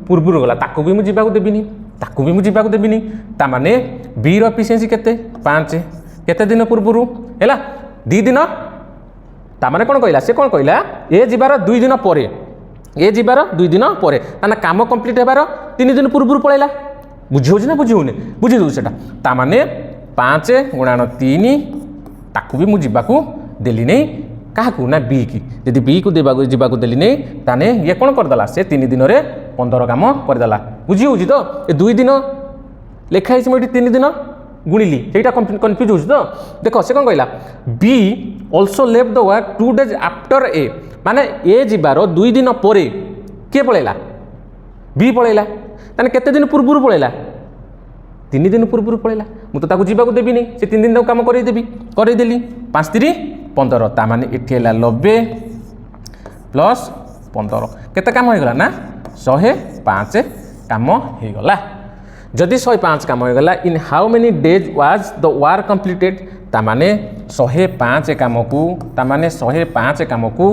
पूर्व गला ताको भी मु जीवाकू देबिनी ता माने बी रो एफिशिएंसी केते 5 केते दिन पूर्व हैला 2 दिन ता माने कोन कहला से कोन कहला ए जीवार 2 दिन परे ताना काम कंप्लीट हेबार 3 दिन पूर्व पळैला बुझिउछ ना बुझिउनी बुझि दउ सेटा ता माने 5 गुणन 3 ताकू भी मु जीवाकू देली नहीं काकू ना बी की यदि बी को जीवाकू देली नहीं ताने ये कौन करदेला से 3 दिन रे 15 काम करदेला बुझी होची तो ए 2 दिन लेखा है मुझे 3 दिन गुणिली सेटा कन्फ्यूज होची तो देखो से कौन कहला B also left the work 2 days after A माने ए जीवार 2 दिन परे के पळैला बी पळैला ताने केते दिन पूर्व पळैला 3 दिन पूर्व पळैला मु तो ताकू जीवाकू देबी नहीं से 3 दिन तक काम करई देली 5 3 15 ता माने एठी हैला 90 प्लस 15 केते काम हो गला ना 105 काम हो गला जदि 105 काम हो गला इन how many days was the work completed ता माने 105 काम को ताने 105 काम को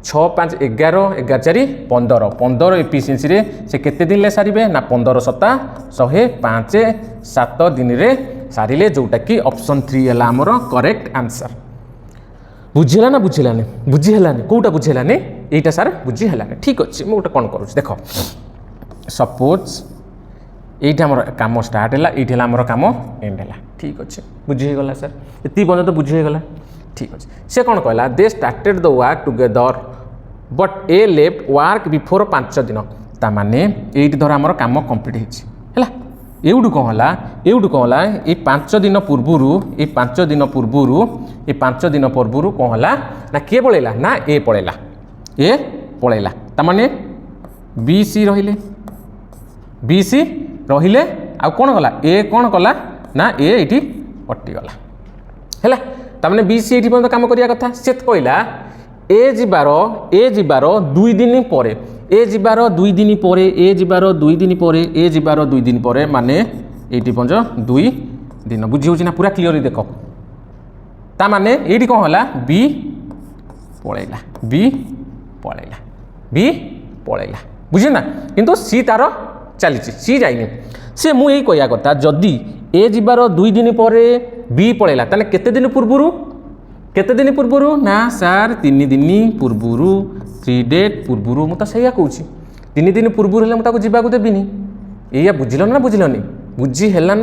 6 5 11 11 4 15 15 एफिशिएंसी रे से केते दिन ले सारिबे ना 15 सप्ताह 105 7 दिन रे सारिले जोटा कि ऑप्शन 3 हला हमर करेक्ट आंसर। बुझिला ना बुझिलानी बुझी हलानी कोटा बुझी हलानी एटा सर बुझी हलानी ठीक अछि मु गोटे कोन करू देखो सपोज एटा हमर काम स्टार्ट हला एटा हला हमर काम एंड हला ठीक अछि बुझी गला सर एति बन तो बुझी गला ठीक अछि से कोन कहला they started the work together but A left work before 5 दिन ता माने एटी धर हमर काम कंप्लीट हिछि हला एउडु कोन हला ए 5 दिन पूर्वरु ए 5 दिन पूर्वरु ए 5 दिन पूर्वरु कोन हला ना के पळेला ना ए पळेला ता माने बीसी रहिले आ कोन गला ए कोन कला ना ए एटी पट्टी गला हैला ता माने बीसी एटी पन काम करिया कथा से कहला ए जिबार 2 दिन परे ए जिबार 2 दिन परे ए जिबार 2 दिन परे ए जिबार 2 दिन परे माने एटी पंज 2 दिन बुझी होची ना पूरा क्लियरली देखो ता माने एटी कोन हला बी पळेला बुझे ना किंतु सी तार चली सी जाइनी से मु यही कहया कथा जदी ए जिबार 2 दिन परे बी पळेला ताने केते दिन पूर्वरु ना सर 3 दिन पूर्वरु 3 डेट पूर्वरु मु तो सैया कहूची 3 दिन पूर्वरु हेले मु ताको जिबा को देबिनी एया बुझिलनी बुझी हेला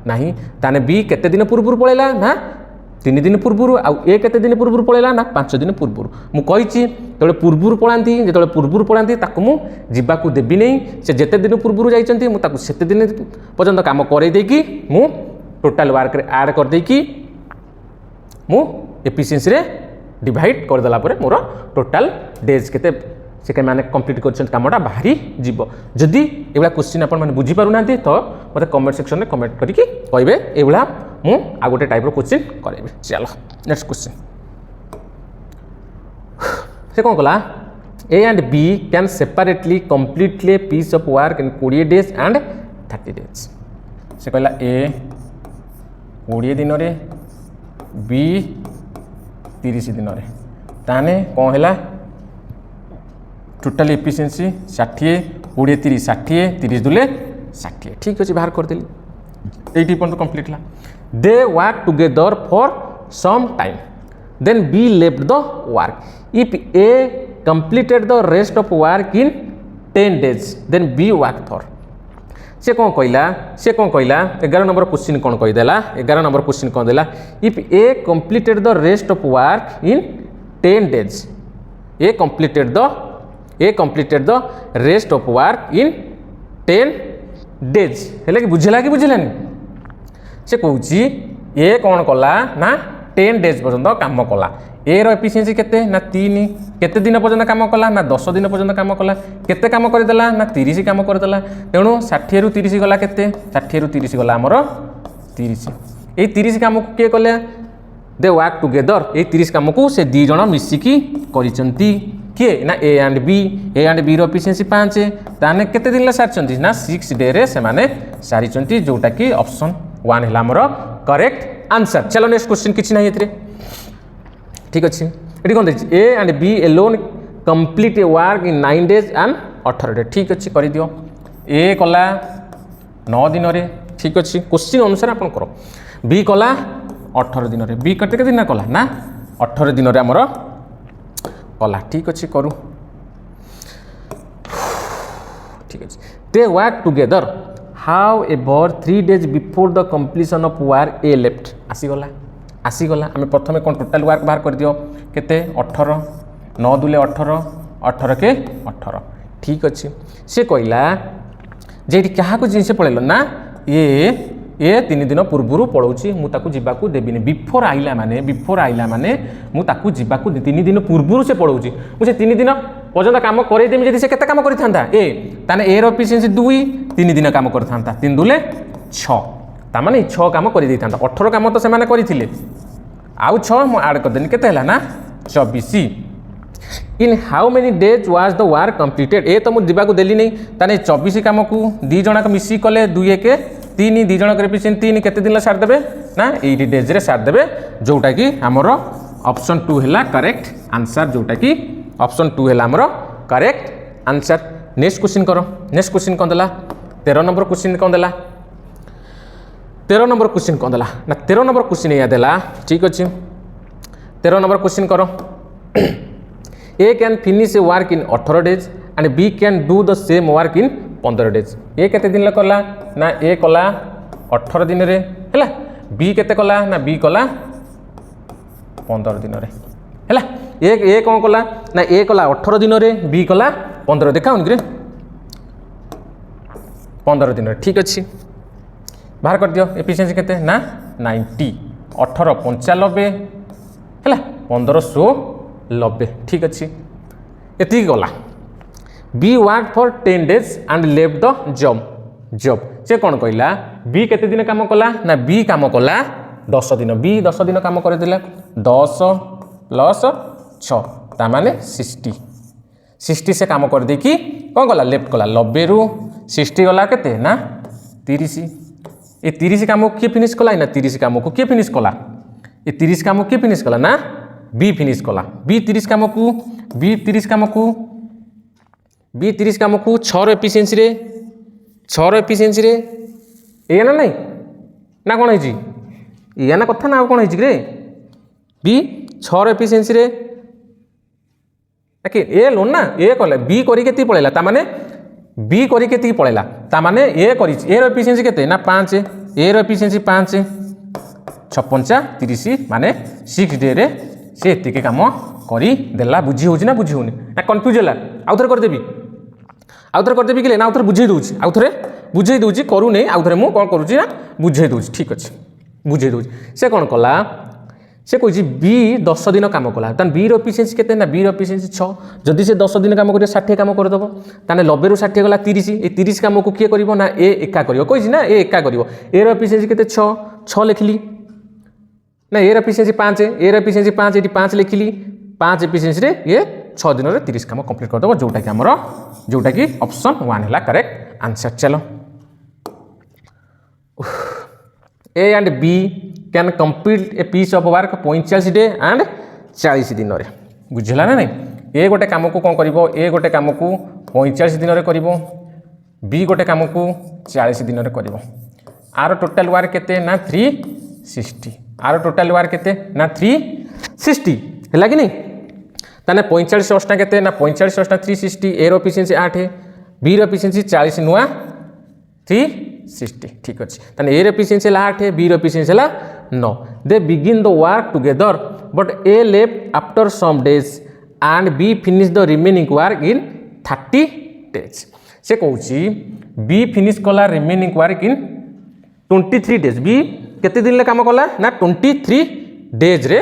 नाही ताने बी केते दिन पूर्वरु पळेला ना 3 दिन पूर्वरु आ ए केते दिन पूर्वरु पळेला ना 5 दिन पूर्वरु मु कहिची तळे पूर्वरु पळांती जेतळे पूर्वरु पळांती ताको मु जिबा को देबी नै से जेते दिन पूर्वरु जाइचंती मु ताको सेते दिन पर्यंत काम करे देकी मु टोटल वर्क रे ऐड कर देकी मु एफिशिएंसी रे डिवाइड कर देला परे मोर टोटल डेज केते से के माने कंप्लीट करछन कामटा बाहरी जीवो जदी एबला क्वेश्चन अपन माने बुझी पारु नांती तो मते कमेंट सेक्शन रे कमेंट करिकि कहबे एबला मु आ गोटे टाइप रो क्वेश्चन करेबे चलो नेक्स्ट क्वेश्चन से कोन कला A and B can separately completely piece of work in 20 days and 30 days से कहला ए 20 दिन रे बी 30 दिन रे ताने कोन हैला टोटल एफिशिएंसी 60 20 30 60 30 दुले 60 ठीक अछि बाहर कर देली 80 पॉइंट कंप्लीट ला they work together for some time then B left the work if A completed the rest of work in 10 days then B work for से कौन कहला 11 नंबर क्वेश्चन कौन कहि देला 11 नंबर क्वेश्चन कौन देला if A completed the rest of work in 10 days A completed the rest of work in 10 days हेले कि बुझिलानी से कहूची ए कौन कला ना 10 डेज पर्यंत काम कला ए रो एफिशिएंसी केते ना 3 केते दिन पर्यंत काम कला ना 10 दिन पर्यंत काम कला केते काम कर देला ना 30 काम कर देला तेणु 60 रु 30 गला केते 60 रु 30 गला हमर 30 ए 30 काम को के कले दे वर्क टुगेदर ए 30 काम को से दी जण मिसिकी करिसंती के ना ए एंड बी रो एफिशिएंसी 5 ताने केते दिन ला सारचंती ना 6 डे रे से माने सारिचंती जोटा कि ऑप्शन 1 हला हमर करेक्ट आंसर। चलो नेक्स्ट क्वेश्चन किछि नाही एतरे ठीक अछि एटी कोन दैछि A and B alone complete a work in 9 days and 18 day ठीक अछि करि दियो ए कला 9 दिन रे ठीक अछि क्वेश्चन अनुसार अपन करो बी कला 18 दिन रे बी कते दिन कला ना 18 दिन रे हमर कला ठीक अछि करू ठीक अछि they work together however 3 days before the completion of work A left आसीगला आम प्रथम कौन टोटाल वर्क बाहर कर दियो केते 18 9 दुले 18 18 के 18 ठीक अच्छे से कहला जे क्या जिनस पड़ेल ना ये 3 दिन पूर्व पड़ोची मुझे जावाक देवी बिफोर आइला माने मुझे जावाक 3 दिन पूर्व से पड़ोची मुझे 3 दिन पर्यटन कम करदेमी जब से केते काम करता ए ताने ए एफिशिएंसी 2 3 दिन काम करता 3 दुले 6 ताने 6 काम कर 18 काम तो से करते आउ 6 मु ऐड करदेनी केते हला ना 24 in how many days was the work completed ए तो मुझे जावाक देली नहीं ताने 24 काम को 2 जन मिसी कले 2 1 तीन दी जन एफिशिएंसी तीन केते दिन सारदेवे ना 80 डेज रे सारदेवे जोटा कि आमर ऑप्शन 2 है करेक्ट आंसर जोटा कि ऑप्शन 2 है आमर करेक्ट आंसर। नेक्स्ट क्वेश्चन करो। नेक्स्ट क्वेश्चन कौन देला 13 नंबर क्वेश्चन कौन देला 13 नंबर क्वेश्चन कौन देला ना 13 नंबर क्वेश्चन या देला ठीक अच्छे 13 नंबर क्वेश्चन करो A can finish a work in 18 days and B can do the same work in 15 days. A केते दिन कला ना ए कला 18 दिन रे हैला बी केते कला ना बी कला 15 दिन रे हैला ए कौन कला ना ए कला 18 दिन रे बी कला 15 देखा उनके 15 दिन रे ठीक अच्छी बाहर कर दियो एफिशिएंसी केते ना 90 18 95 हैला 1590 ठीक अच्छी एति गला B work for 10 days and left the job से कौन कहला बी केते दिन काम कला ना बी काम कला 10 दिन बी 10 दिन काम कर दिला 10 प्लस 6 ता माने 60 से काम कर दे कि कौन कला लेफ्ट कला 90 रु 60 गला केते ना 30 ए 30 काम को किए फिनिश कला ना 30 काम को किए फिनिश कला ए 30 काम को किए फिनिश कला ना बी फिनिश कला बी 30 काम को 6 एफिशिएंसी रे ए ना नहीं ना कौन है या ना कथा ना कौन है रे बी 6 एफिशिएंसी रे ए लोन ना ए कले बी करी केती पळेला ता माने बी करी केती पळेला ता माने ए करी ए रो एफिशिएंसी केते ना 5 ए रो एफिशिएंसी 5 56 30 माने 6 डे रे से एतिके काम करी देला बुझी होची ना बुझी होनी ना कंफ्यूज होला आउ थरे कर देबी कि ना आउ थरे बुझेई दोची आउ थरे बुझेई दोची करू नै आउ थरे मु कोन करूची ना बुझेई दोची ठीक अछि बुझेई दोची से कोन कला से कहि बी 10 दिन काम कला तन बी रो एफिशिएंसी केते ना बी रो एफिशिएंसी 6 जदि से 10 दिन काम करियो 60 काम कर दबो ताने 90 रो 60 गला 30 ए 30 काम को किए करिवो ना ए एका करिवो कहि ना ए एका करिवो ए रो एफिशिएंसी केते 6 लिखली ना ए रो एफिशिएंसी 5 ए रो एफिशिएंसी 5 एटी 5 लिखली 5 एफिशिएंसी रे ये 6 दिन रे 30 काम कंप्लीट कर दबो जोटा कि ऑप्शन 1 है करेक्ट आंसर। चलो A and B can complete a piece of work 45 day and 40 दिन रे बुझला ना नहीं ए गोटे काम को कौन करिवो ए गोटे काम को 45 दिन रे करिवो बी गोटे काम को 40 दिन रे करिवो आर टोटल वर्क केते ना 360 आर टोटल वर्क केते ना 360 हैला कि नहीं ताने 45 अष्टा केते ना 45 अष्टा 360 ए रो एफिशिएंसी 8 बी रो एफिशिएंसी 40 नुआ 360 ठीक अछि ताने ए रो एफिशिएंसी 8 बी रो efficiency 9 they begin the work together but A left after some days and B finish the remaining work in 30 days से कहूची बी फिनिश कला remaining work in 23 days B केते दिन ले काम कला ना 23 डेज रे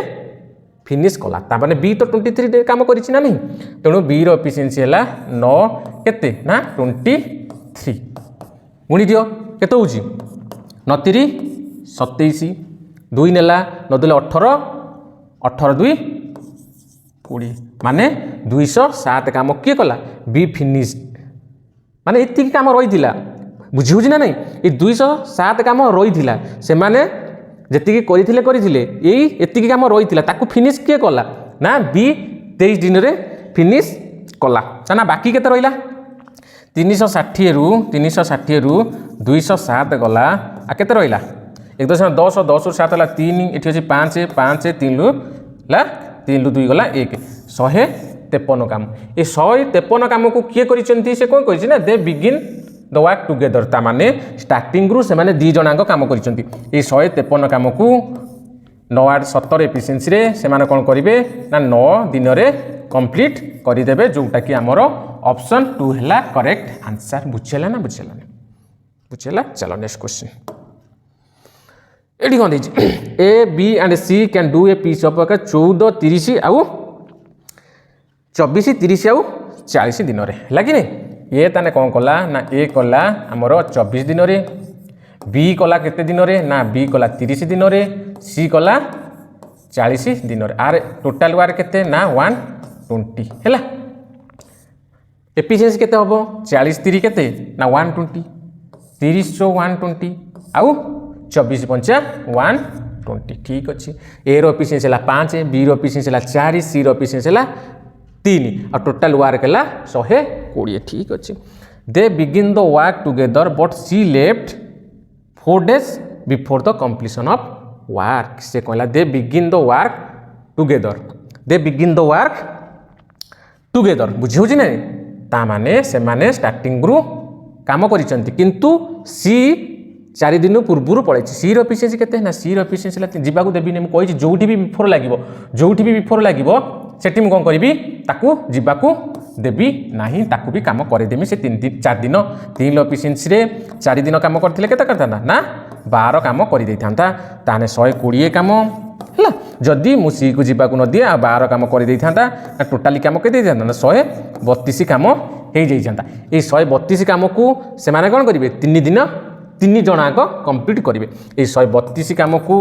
फिनिश कला ता माने बी तो 23 डे काम करिछि ना नहीं तेणु बी रो एफिशिएंसी हैला 9 केते ना 23 गुणी दियो केते होउची 29 27 2 नेला नदेले 18 18 2 20 माने 207 काम किए कला बी फिनिश माने एति काम रही थिला बुझी होउची ना नहीं ए 207 काम रही थिला से माने जेतिकी करिथिले एई एतिकी काम रही थिला ताकू फिनिश किए कला ना बी 23 दिन रे फिनिश कला ना बाकी केते रहिला 360 रु 207 गला आ केते रहिला 1.10 10 रु 7 ला 3 एठी अछि 5 5 3 लु ला 3 लु 2 गला 1 153 काम ए 153 काम को किए करिसेंती से कोन कहिछि ना दे बिगिन द वर्क टुगेदर ता माने स्टार्टिंग रु से माने दी जणांग काम करिसेंती ए 153 काम को 9 8 17 एफिशिएंसी रे से माने कोन करिवे ना 9 दिन रे कंप्लीट करि देबे जोटा कि हमरो ऑप्शन 2 हैला करेक्ट आंसर बुझेला ना बुझेला चलो नेक्स्ट क्वेश्चन एडी कोन दैछि A B and C can do a piece of work 14 30 आउ 24 30 आउ 40 दिन रे लागी नै ये ताने कौन कला ना ए कला हमरो 24 दिन रे बी कला केते दिन रे ना बी कला 30 दिन रे सी कला 40 दिन रे आर टोटल वार केते ना 120 हैला एफिशिएंसी केते हबो 40 30 केते ना 120 30 120 आउ 24 पंचा 120 ठीक अच्छे ए एफिसीएंसी है 5 बी एफिसीएंसी है 4 सी एफिसीएंसी है 3 आ टोटाल वर्क है 120 ठीक अच्छे they begin the work together but C left 4 days before the completion of work से कहला they begin the work together they begin the work together बुझे ना ता माने से माने स्टार्टिंग रु काम करिसंती किंतु सी 4 दिन पूर्व पड़े सी एफिसीएंसी केते ना सी एफिसीएंसी जीवाक देवी मुझे कही जोठी भी बिफोर लगे जोठी भी बिफोर लगे सेठी मुझे कौन करी ताकू जीवाक देवी नहीं ताकू भी काम करदेमी से 4 दिन 3 एफिसीएंसी 4 दिन काम करते केते करता ना 12 काम कर ताने 120 काम है जदि मु सी को जीवाक न दिए 12 काम कर टोटाली काम के 132 काम हो जाता ये 132 काम को से माने कौन करेंगे 3 दिन 3 जनाक कंप्लीट करेंगे ये 132 काम को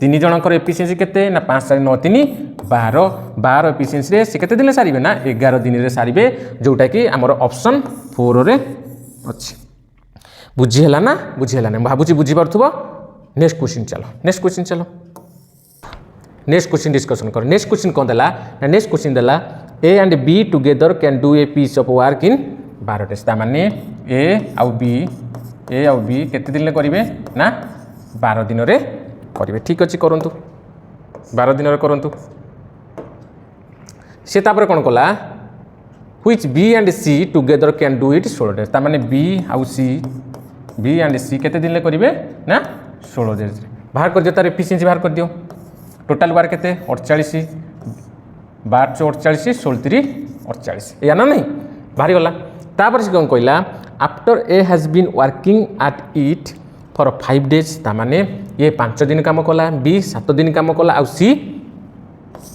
3 जनकर एफिसीएंसी केते ना 5 4 9 3 12 एफिसीएंसी से केते दिन सारे ना 11 दिन रे सारे जोटा कि आमर ऑप्शन 4 रे अच्छी बुझीला ना भावुँ बुझीपार नेक्स्ट क्वेश्चन चलो नेक्स्ट क्वेश्चन डिस्कशन कर नेक्स्ट क्वेश्चन कौन देला नेक्स्ट क्वेश्चन देला A and B together can do a piece of work in 12 days माने ए आउ बी केते दिन करेंगे ना 12 दिन रे करेंगे ठीक अच्छे करंतु 12 दिन रे करंतु से तापर कौन कला which B and C together can do it 16 days माने बी एंड सी केते दिन करेंगे ना 16 days बाहर कर दियो तार एफिशिएंसी बाहर कर दियो टोटाल वर्क केते 48 12 48 16 48 या ना नहीं बाहरी गला तापर से कौन कहला after A has been working at it for 5 days माने ये 5 दिन काम कला बी 7 दिन काम कला आ सी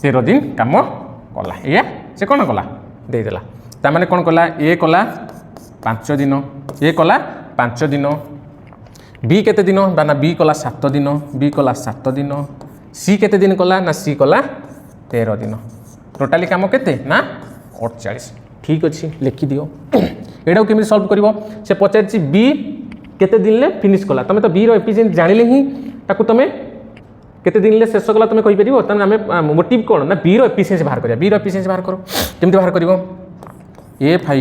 13 दिन काम कला ये से कौन कला दे देला माने कौन कला ए कला 5 दिन ए कला 5 दिन बी केते दिन ना बी कला 7 दिन बी कला 7 दिन सी केते दिन कला ना सी कला 13 दिन टोटाली काम केते ना 48 ठीक अच्छे लिखि दियो एटा केमी सॉल्व करिवो से पचार बी केते दिन ले फिनिश कला तमे तो बी रो एफिशिएंसी जानिले ही ताकू तमे केते दिन ले शेष कला तमे कहि परिवो तमे हमें मोटिव कोन ना बी रो एफिशिएंसी बाहर करिया बी रो एफिशिएंसी बाहर करो केमति बाहर करिवो A5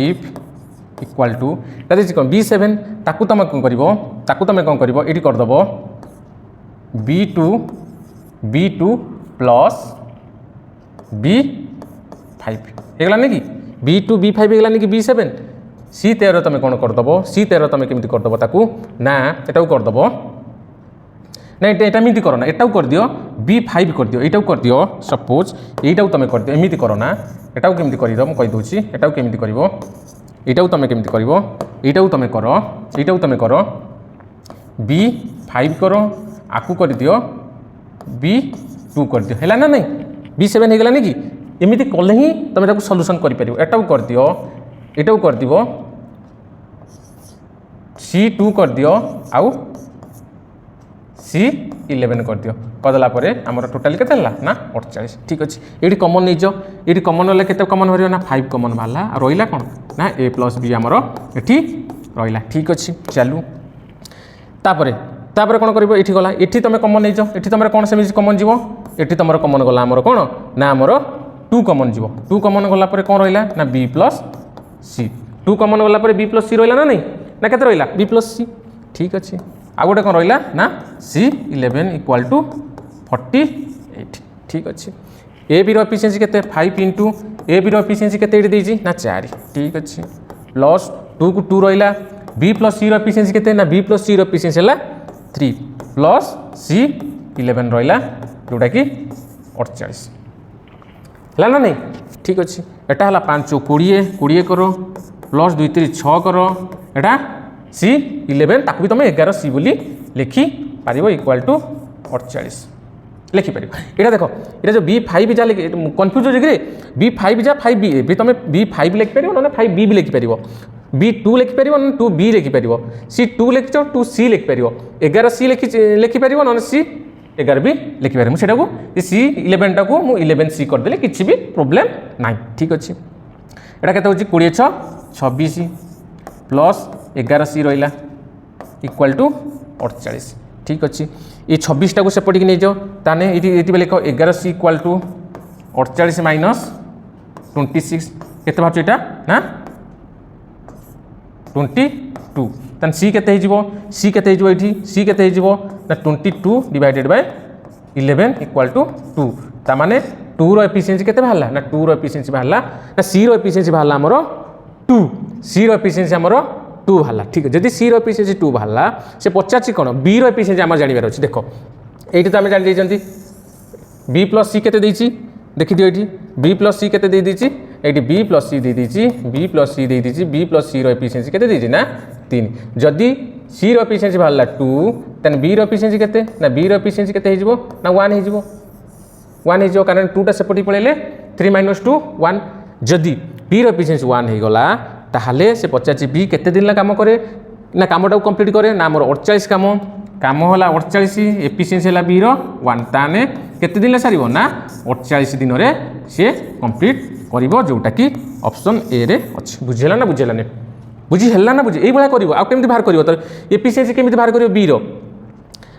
इक्वल टू दैट कोन B7 ताकू तमे कोन करिवो ताकू तमे कोन करिवो एटी कर दबो B2 प्लस B5 हेगला नहीं कि B2 B5 हेगला नहीं कि B7 C13 तुम कौन करदेव C13 तुम केमी करदेव ताकू ना एटा कर दबो ना एमती कर ना एटा कर दियो B5 कर दियो एटा कर दियो सपोज एटा तुम कर दियो एमती कर ना एटा केमी कर कही दूसरी एटा केमी कर एटा तुम केमी कर एटा तुम कर एटा तुम कर B5 कर आकू कर दियो B2 कर दियो है ना नहीं B7 हेगला नहीं कि एमती कले ही तुम ताकू सॉल्यूशन कर पारिबो एटा कर दियो एटा कर दियो C2 कर दियो आउ C11 कर दियो करदेला आमर टोटाल के ना 48 ठीक अच्छे ये कमन नहीं जाओ ये कमन वाले के कमन हो ना 5 कमन बाहर रहा कौन ना A प्लस B आमर ये रहा ठीक अच्छे चलू तापर कौन कर ये गला ये तुम कमन नहीं जाओ ये तुम कौन से कमन जीव ये तुम कमन गला आमर कौन ना आमर 2 कमन जीव 2 कमन गला कौन रहा ना B प्लस C 2 कमन गला B प्लस C रहा ना नहीं ना के रहा B प्लस C ठीक अच्छे आ गोटे कौन रहा ना C11 इक्वल टू 48 ठीक अच्छे ए बी एफिशिएंसी केते 5 इंटू ए बी एफिशिएंसी केते देजी ना 4 ठीक अच्छे प्लस 2 को 2 रहा B प्लस C एफिशिएंसी केते ना B प्लस C एफिशिएंसी है 3 प्लस C11 रहा जोटा कि 48 है ना नहीं ठीक अच्छे एटा है 5 20 20 कर प्लस 2 3 6 कर एटा C11 ताकू भी तुम 11 C बोली लिखि पार इक्वाल टू 48 लिखिपर यहाँ देख ये जो B5 जा कन्फ्यूज हो B5 जा 5B भी तुम B5 लिखिपर ना 5B भी लिखिपर B2 लिखिपर ना 2B लिखिपर C2 लिख 2C लिखिपर 11 C लिखिपर ना C11 भी लिखिपर मुझे C11 टाक 11C करदे किसी भी प्रोब्लेम ना ठीक अच्छे यहाँ के 20 6 26 प्लस 11C रहा इक्वाल टू 48 ठीक अच्छे ये 26 टाक सेपटिक नहीं जाओ ताने ये लिख 11C इक्वाल टू 48 माइनस 26 केते बाहर यहाँ ना 22 तान सी केते सी केते ये सी केते ना 22 डिवाइडेड बाय 11 इक्वाल टू 2 ताने 2 रो एफिशिएंसी केते बाहरला ना 2 रो एफिशिएंसी बाहरला ना सी रो एफिशिएंसी बाहरला हमरो 2 सी रो एफिशिएंसी हमरो 2 बाहरला ठीक है जदि सी रो एफिशिएंसी 2 बाहरला से पचाची कोन बी रो एफिशिएंसी हमर जानिबार अछि देखो एठी तो हम जानि दैछंती बी प्लस सी केते दैछि देखि दियो एठी बी प्लस सी केते दे दैछि एठी बी प्लस सी दे दैछि बी प्लस सी दे दैछि बी प्लस सी रो एफिशिएंसी केते दैछि ना 3 जदि सी रो एफिशिएंसी बाहरला 2 तन बी रो एफिशिएंसी केते ना बी रो एफिशिएंसी केते हिजबो ना 1 हिजबो 1 हिजबो कारण 2 टा सेपटी पळेले 3 - 2 1 जदि बी रो एफिशिएंसी 1 हे गला ताहले से पचाची बी केते दिन ला काम करे ना कामटा कंप्लीट करे ना हमर 48 काम होला 48 एफिशिएंसी होला बी रो 1 ताने केते दिन ला सारिबो ना 48 दिन रे से कंप्लीट करिवो जोटा कि ऑप्शन ए रे अछि बुझिला ना बुझिलाने बुझी हल्ला ना बुझी एई बळा करिवो आ केमति बाहर करिवो त एफिशिएंसी केमति बाहर करिवो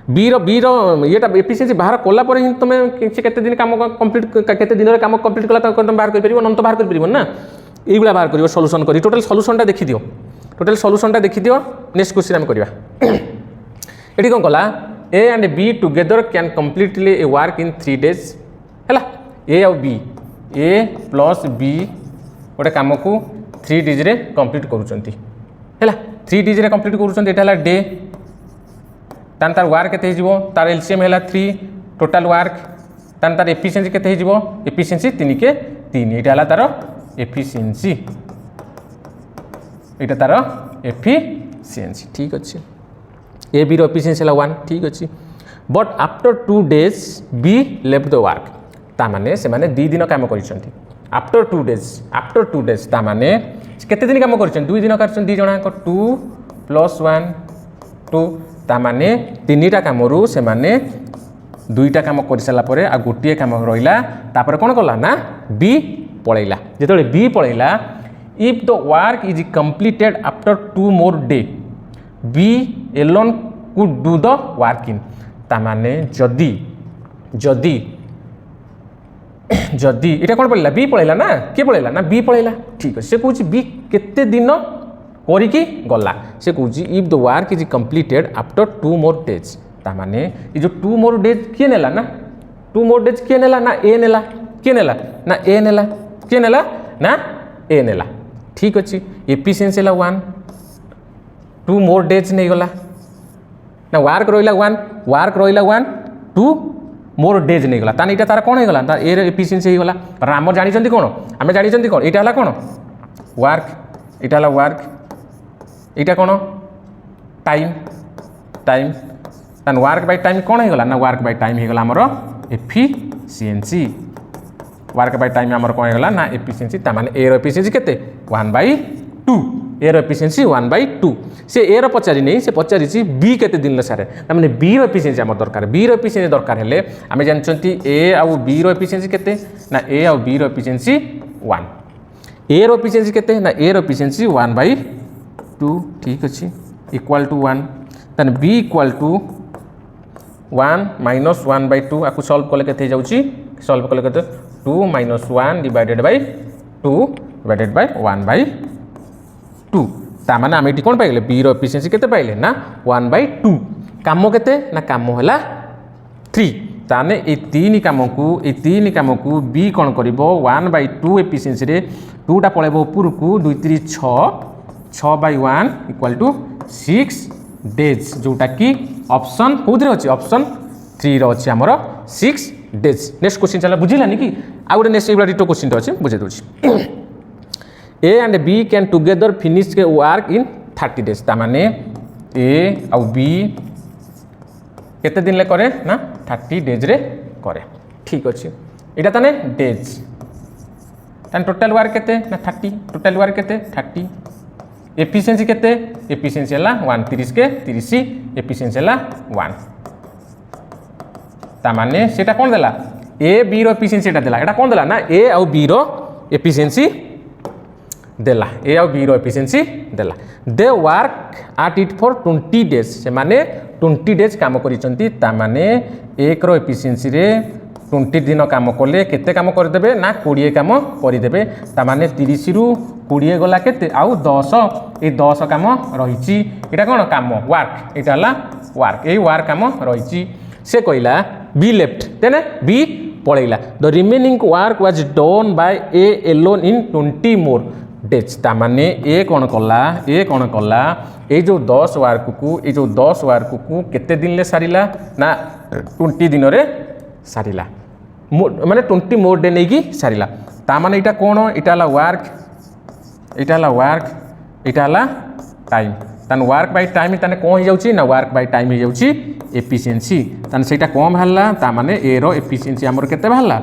बी रो येटा एफिशिएंसी बाहर कोला पर ही तमे केते दिन काम कंप्लीट केते दिन रे काम कंप्लीट कला त तमे बाहर करि परिवो न तो बाहर करि परिवो ना एई बळा बाहर करिवो सॉल्यूशन करी टोटल सॉल्यूशनटा देखि दियो टोटल सॉल्यूशनटा देखि दियो नेक्स्ट क्वेश्चन हम करिवा एठी कोन कला A and B together can completely A work in 3 days हैला ए और बी ए प्लस बी गोटे काम को 3 डेज रे कंप्लीट करूचंती हैला 3 डेज रे कंप्लीट करूचंती एटा हला डे तान तार वर्क केते हिजबो तार एलसीएम हैला 3 टोटल वर्क तान तार एफिशिएंसी केते हिजबो एफिशिएंसी 3 के 3 एटा हला तार एफिशिएंसी एटा तार एफिशिएंसी ठीक अछि ए बी रो एफिशिएंसी हला 1 ठीक अछि but after 2 days B left the work ता माने से माने 2 दिन काम करिसंती आफ्टर 2 डेज ता माने केते दिन काम करिसन 2 दिन करसन 2 जणा को 2 + 1 2 ता माने 3टा कामरू से माने 2टा काम कर साला परे आ गोटिए काम रहिला तापर कोन कला ना बी पळैला जेतले बी पळैला if the work is completed after 2 more day B alone could do the working ता माने जदी एटा कोन पळैला बी पळैला ना के पळैला ना बी पळैला ठीक है से कहूची बी केते दिन करिकी गला से कहूची if the work is completed after 2 more days ता माने ये जो 2 मोर डेज के नेला ना 2 मोर डेज के नेला ना ए नेला के नेला ना ए नेला के नेला ना ए नेला ठीक अछि एफिशिएंसी ला 1 2 मोर डेज नहीं गला ना वर्क रोइला 1 2 मोर डेज नहीं गला ताने इटा तार कोन हे गला तार ए एफिशिएंसी हे गला पर हम जानि चंती कोन हमें जानि चंती कोन इटा हला कोन वर्क इटा हला वर्क इटा कोन टाइम तान वर्क बाय टाइम कोन हे गला ना वर्क बाय टाइम हे गला हमरो एफिशिएंसी वर्क बाय टाइम हमर कोन हे गला ना एफिशिएंसी ता माने ए रो एफिशिएंसी केते 1/2 ए रो एफिशिएंसी 1/2 से ए रो पचारि नै से पचारि छि बी केते दिन ल सारे ता माने बी रो एफिशिएंसी हमर दरकार बी रो एफिशिएंसी दरकार हेले हमें जानचंती ए आ बी रो एफिशिएंसी केते ना ए आ बी रो एफिशिएंसी 1 ए रो एफिशिएंसी केते ना ए रो एफिशिएंसी 1/2 ठीक अछि इक्वल टू 1 तन बी इक्वल टू 1 - 1/2 आकु सॉल्व कले केते जाउची सॉल्व कले केते 2 - 1 डिवाइडेड बाय 2 डिवाइडेड बाय 1/2 ता माने हम एटी कोन पाइले बी रो एफिशिएंसी केते पाइले ना 1/2 काम केते ना काम होला 3 ताने ए 3 काम को बी कोन करिवो 1/2 एफिशिएंसी रे 2 टा पळेबो ऊपर को 2 3 6 6/1 इक्वल टू 6 डेज जोटा कि ऑप्शन कोथरे अछि ऑप्शन 3 रो अछि हमरो 6 डेज नेक्स्ट क्वेश्चन चला बुझिलानी कि आ गुटे नेक्स्ट एबला डिटो क्वेश्चन अछि बुझे दोछि A and B can together finish के वर्क इन 30 डेज ता माने ए आ बी केते दिन ले करे ना 30 डेज रे करे ठीक अछि एटा तने डेज तन टोटल वर्क केते ना 30 टोटल वर्क केते 30 एफिशिएंसी केते एफिशिएंसी हला 1 30 के 30 एफिशिएंसी हला 1 ता माने सेटा कोन देला ए बी रो एफिशिएंसी एटा देला एटा कोन देला ना ए आ बी रो एफिशिएंसी देला ए आ बी रो एफिशिएंसी देला they work at it for 20 days से माने 20 डेज काम करिसंती तामाने एक रो एफिशिएंसी रे 20 दिन काम कले केते काम करदेबे ना 20 काम करदेबे तामाने 30 रु 20 गला केते आउ 10 ए 10 काम रहिची एटा कोन काम वर्क एटा हला वर्क ए वर्क काम रहिची से कहला बी लेफ्ट देने बी पळैला the remaining work was done by A alone in 20 more days तामाने ए कोन कला ए जो 10 वर्क को ए जो 10 वर्क को केते दिन ले सारिला ना 20 दिन रे सारिला माने 20 मोर डे नै की सारिला तामाने एटा कोन एटा हला वर्क एटा हला टाइम तान वर्क बाय टाइम ताने कोन हो जाउची ना वर्क बाय टाइम हो जाउची एफिशिएंसी तान सेटा कोन भाला तामाने ए रो एफिशिएंसी हमर केते भाला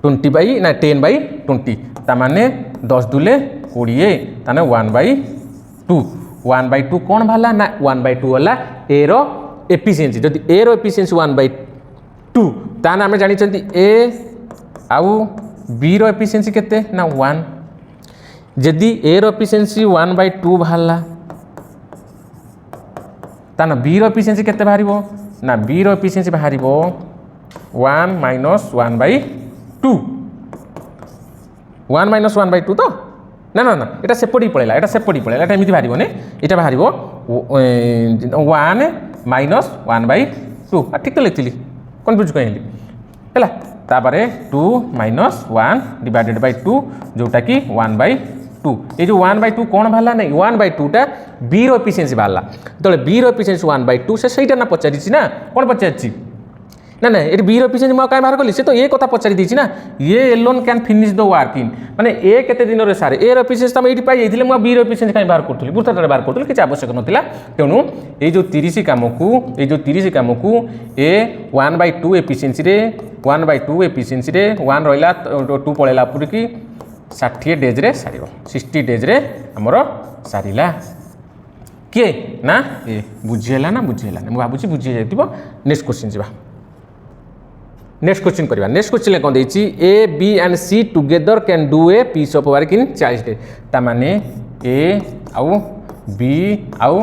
20 बाय ना 10 बाय 20 तामाने 10 दुले 20 ताने 1/2 कोन भाला ना 1/2 वाला ए रो एफिशिएंसी जदि ए रो एफिशिएंसी 1/2 ताने हम जानि चंती ए आउ बी रो एफिशिएंसी केते ना 1 जदि ए रो एफिशिएंसी 1/2 भाला ताना बी रो एफिशिएंसी केते बाहरिबो ना बी रो एफिशिएंसी बाहरिबो 1 - 1/2 1 - 1/2 तो ना ना ना एटा सेपडी पळेला एटा एमिति बाहरिबो ने एटा बाहरिबो 1 - 1/2 ठीक तो लिखिली कन्फ्यूज कहिली हैला ताबारे 2 - 1 डिवाइडेड बाय 2 जोटा की 1/2 ये जो 1/2 कौन भाला नहीं 1/2 टा बी रो एफिशिएंसी भाला तो बी रो एफिशिएंसी 1/2 से सहीटा ना पचारिछि ना कौन पचारिछि ना ना ये बी रो एफिशिएंसी म काय बाहर कली से तो ये कथा पचारि दिछि ना ये alone can finish the work इन माने ए केते दिन रे सारे ए रो एफिशिएंसी हम एठी पाई जाइथिले म बी रो एफिशिएंसी काय बाहर करथली बुरताटा बाहर करथली कि आवश्यक नथिला तेनु ए जो 30 काम को ए 1/2 एफिशिएंसी रे 1/2 एफिशिएंसी रे 1 रहला 2 पळेला पुरी की 60 डेज रे सारिबो 60 डेज रे हमरो सारिला के ना ए बुझियला ना म भाबुची बुझि जाइतिबो नेक्स्ट क्वेश्चन जिबा नेक्स्ट क्वेश्चन करबा नेक्स्ट क्वेश्चन कोन देछि A B and C together can do a piece of work in 40 days तामाने ए आउ बी आउ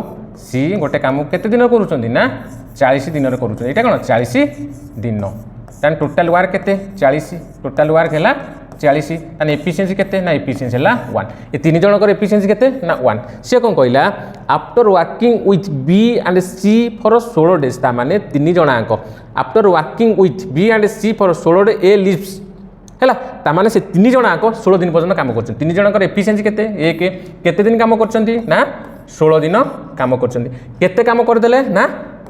सी गोटे काम केते दिन करूछंदी ना 40 दिन रे करूछन एटा कोन 40 दिन तान टोटल वर्क केते 40 टोटल वर्क हैला 40 ताने एफिशिएंसी केते ना एफिशिएंसी हला 1 ए तीन जण कर एफिशिएंसी केते ना 1 से कोन कहला after working with B and C for 16 days ता माने तीन जण आंक after working with B and C for 16 day A leaves हैला ता माने से तीन जण आंक 16 दिन पर्यंत काम करछन तीन जण कर एफिशिएंसी केते एक केते दिन काम करछंती ना 16 दिन काम करछंती केते काम कर देले ना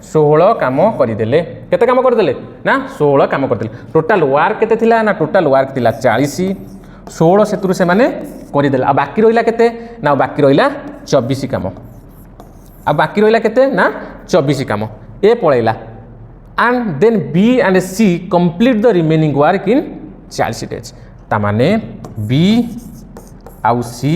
16 काम करदेले केते काम करदेले ना 16 काम करदेले टोटल वर्क केते थिला ना टोटल वर्क थिला 40 16 सेतुर से माने करदेले आ बाकी रहिला केते ना बाकी रहिला 24 काम आ बाकी रहिला केते ना 24 काम ए पळैला and then B and C complete the remaining work in 40 days ता माने बी आउ सी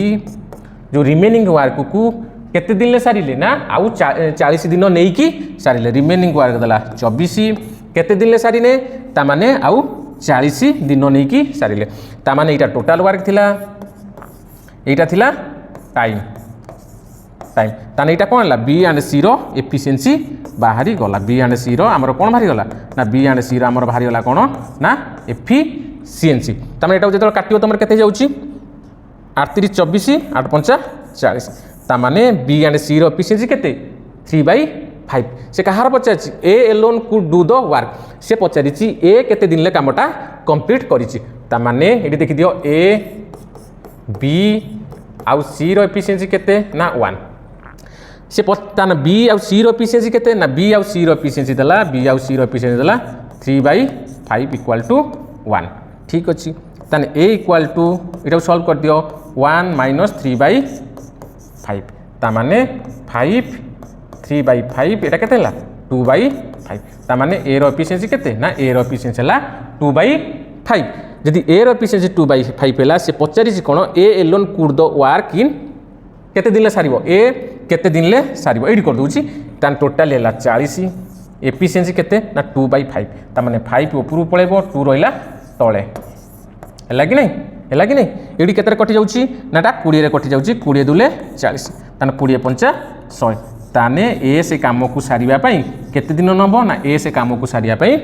जो रिमेनिंग वर्क को केते दिन ले सारिले ना आउ 40 दिन नहीं की सारिले रिमेनिंग वर्क दला 24 केते दिन ले सारिने ता माने आउ 40 दिन नहीं की सारिले ता माने एटा टोटल वर्क थिला एटा थिला टाइम ताने एटा कोन ला बी एंड सी रो एफिशिएंसी बाहरी गला बी एंड सी रो हमर कोन बाहरी गला ना बी एंड सी रो हमर बाहरी गला कोन ना एफिशिएंसी तामे एटा जेतल काटियो तमर केते जाउची 8 3 24 8 5 40 तामाने बी एंड सी रो एफिशिएंसी केते 3/5 से कहार पचारछि A alone could do the work से पचारिछि ए केते दिन ले कामटा कंप्लीट करिछि तामाने एठी देखि दियो ए बी आउ सी रो एफिशिएंसी केते ना 1 से पतान बी आउ सी रो एफिशिएंसी केते ना बी आउ सी रो एफिशिएंसी दला बी आउ सी रो एफिशिएंसी दला 3/5 इक्वल टू 1 ठीक अछि ताने ए इक्वल टू एटा सॉल्व कर दियो 1 - 3/5 ता माने 5 3/5 एटा केते ला 2/5 ता माने ए रो एफिशिएंसी केते ना ए रो एफिशिएंसी ला 2/5 जदि ए रो एफिशिएंसी 2/5 हैला से पचारिछि कोन A alone could the work in केते दिन ले सारिबो ए केते दिन ले सारिबो एडी कर दोछि तान टोटल हैला 40 एफिशिएंसी केते ना 2/5 ता माने 5 ऊपर पळेबो 2 रहिला तळे हैला कि नहीं एडी केते कटि जाउछि नाटा 20 रे कटि जाउछि 20 दुले 40 तान 20 5 100 ताने ए से काम को सारिया पई केते दिन नब ना ए से काम को सारिया पई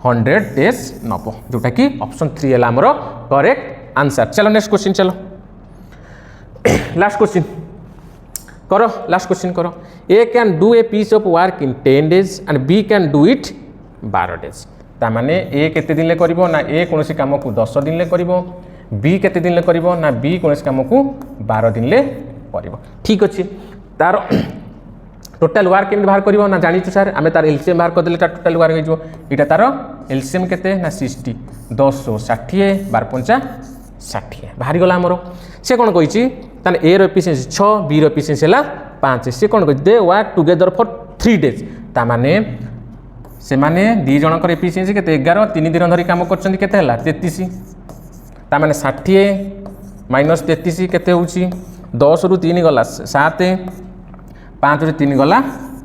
100 डेज नब जोटा कि ऑप्शन 3 है हमरो करेक्ट आंसर। चलो नेक्स्ट क्वेश्चन चलो लास्ट क्वेश्चन करो लास्ट क्वेश्चन करो। A can do a piece of work in 10 days and B can do it 12 days तामाने ए केते दिन ले करिवो ना ए कोनोसी काम को 10 दिन ले करिवो बी केते दिन ले करिवो ना बी कोनोसी काम को 12 दिन ले करिवो। ठीक अछि तार टोटल वर्क केमि बाहर करिवो ना जानि छु सर आमे तार एलसीएम बाहर कर देले टोटल वर्क हो जो इटा तार एलसीएम केते ना 60 1060 12 60 बाहरी गला हमरो से कोन कहिछि ताने ए रो एफिशिएंसी 6 बी रो एफिशिएंसी हला 5 से कोन कहि दे वर्क टुगेदर फॉर 3 डेज ता माने से माने दी जनकर एफिशिएंसी केते 11 3 दिन धरि काम करछन्ती केते हला 33 ता माने 60 माइनस 33 केते होउछि 10 रु 3 गला 7 5 रु 3 गला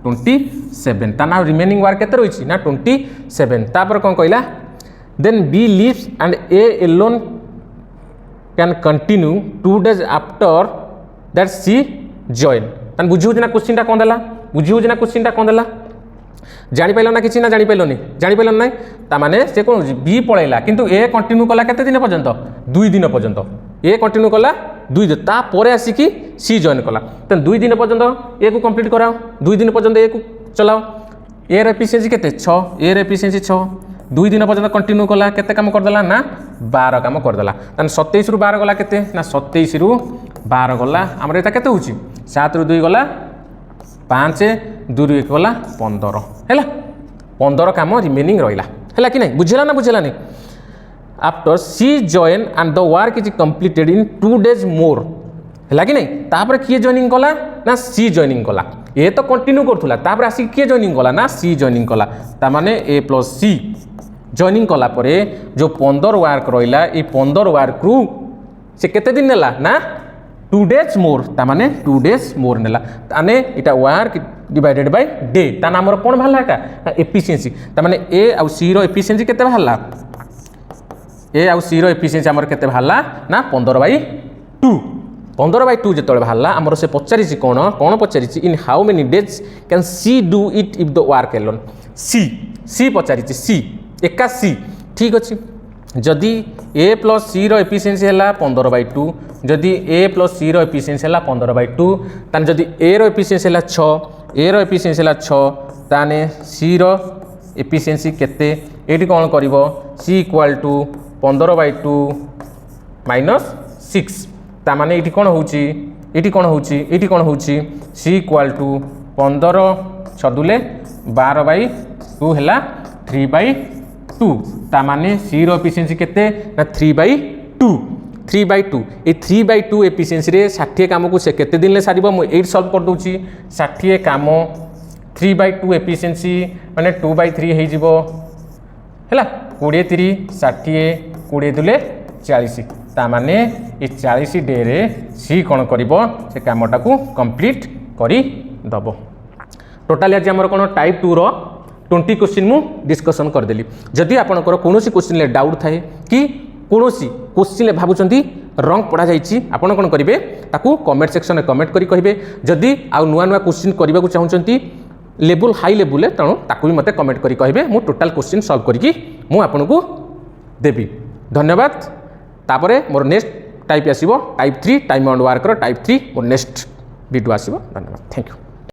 27 ता ना रिमेनिंग वर्क केते रहिछि ना 27 तापर कोन कहला then B leaves and A alone can continue 2 days after that C join तन बुझिउ ना क्वेश्चन टा कोन देला बुझिउ ना क्वेश्चन टा कोन देला जानि पाइलो ना किछि ना जानि पाइलोनी जानि पाइलो नै ता माने से कोन बी पळैला किंतु ए कंटिन्यू कला केते दिन पर्यंत 2 दिन पर्यंत ए कंटिन्यू कला 2 दिन ता परे आसी कि सी जॉइन कला तन 2 दिन पर्यंत ए को कंप्लीट कराओ 2 दिन पर्यंत ए को चलाओ ए रे एफिशिएंसी केते 6 ए रे एफिशिएंसी 6 2 दिन पर्यंत कंटिन्यू कला केते काम कर देला ना 12 काम कर देला तन 27 रु 12 गला केते ना 27 रु 12 गला हमर एटा केते होची 7 रु 2 गला 5 2 रु 1 गला 15 हैला 15 काम रिमेनिंग रहिला हैला कि नै बुझिला ना बुझिला नै after C join and the work is completed in 2 days more हैला कि नै तापर किए जॉइनिंग कला ना सी जॉइनिंग कला ए तो कंटिन्यू करथुला तापर आसी किए जॉइनिंग कला ना सी जॉइनिंग कला ता माने ए प्लस सी जॉइनिंग कला परे जो 15 वर्क रहिला ए 15 वर्क रु से केते दिन नेला ना 2 डेज मोर ता माने 2 डेज मोर नेला ताने इटा वर्क डिवाइडेड बाय डे ता नामर कोन भाला का एफिशिएंसी ता माने ए आ सी रो एफिशिएंसी केते भाला ए आ सी रो एफिशिएंसी हमर केते भाला ना 15/2 15/2 जेतले भाला हमर से पचारि छि कोन कोन पचारि छि in how many days can C do it if the work alone C पचारि छि सी एका सी ठीक अछि जदि ए प्लस सी रो एफिशिएंसी हला 15/2 जदि ए प्लस सी रो एफिशिएंसी हला 15/2 तान जदि ए रो एफिशिएंसी हला 6 ए रो एफिशिएंसी हला 6 ताने सी रो एफिशिएंसी केते एटी कोन करबो सी इक्वल टू 15/2 माइनस 6 ता माने एटी कोन होउची एटी कोन होउची सी इक्वल टू 15 छदुले 12/2 हला 3/2 ता माने सी रो एफिशिएंसी केते ना 3/2 ए 3/2 एफिशिएंसी रे 60 काम को से केते दिन ले सारिबो मु 8 सॉल्व कर दोची 60 काम 3/2 एफिशिएंसी माने 2/3 हे जिवो हैला 20 3 60 20 दुले 40 ता माने ए 40 डे रे सी कोन करिवो से कामटा को कंप्लीट करी दबो। टोटली आज हमर कोन टाइप 2 रो 20 क्वेश्चन मु डिस्कशन कर देली जदि आपनकर कोनोसी क्वेश्चन ले डाउट थाए कि कोनोसी क्वेश्चन ले भाबुचंती रंग पढ़ा जाइछि आपण कोन करिवे ताकू कमेंट सेक्शन में कमेंट करी कहिबे जदि आ नुआ नुआ क्वेश्चन करबा को चाहउचंती लेवल हाई लेवल तणो ताकू भी मते कमेंट करी कहिबे मु टोटल क्वेश्चन सॉल्व करिकि मु आपनको देबी। धन्यवाद। तापरे मोर नेक्स्ट टाइप आसीबो टाइप 3 टाइम एंड वर्क रो टाइप 3 मोर नेक्स्ट वीडियो आसीबो। धन्यवाद थैंक यू।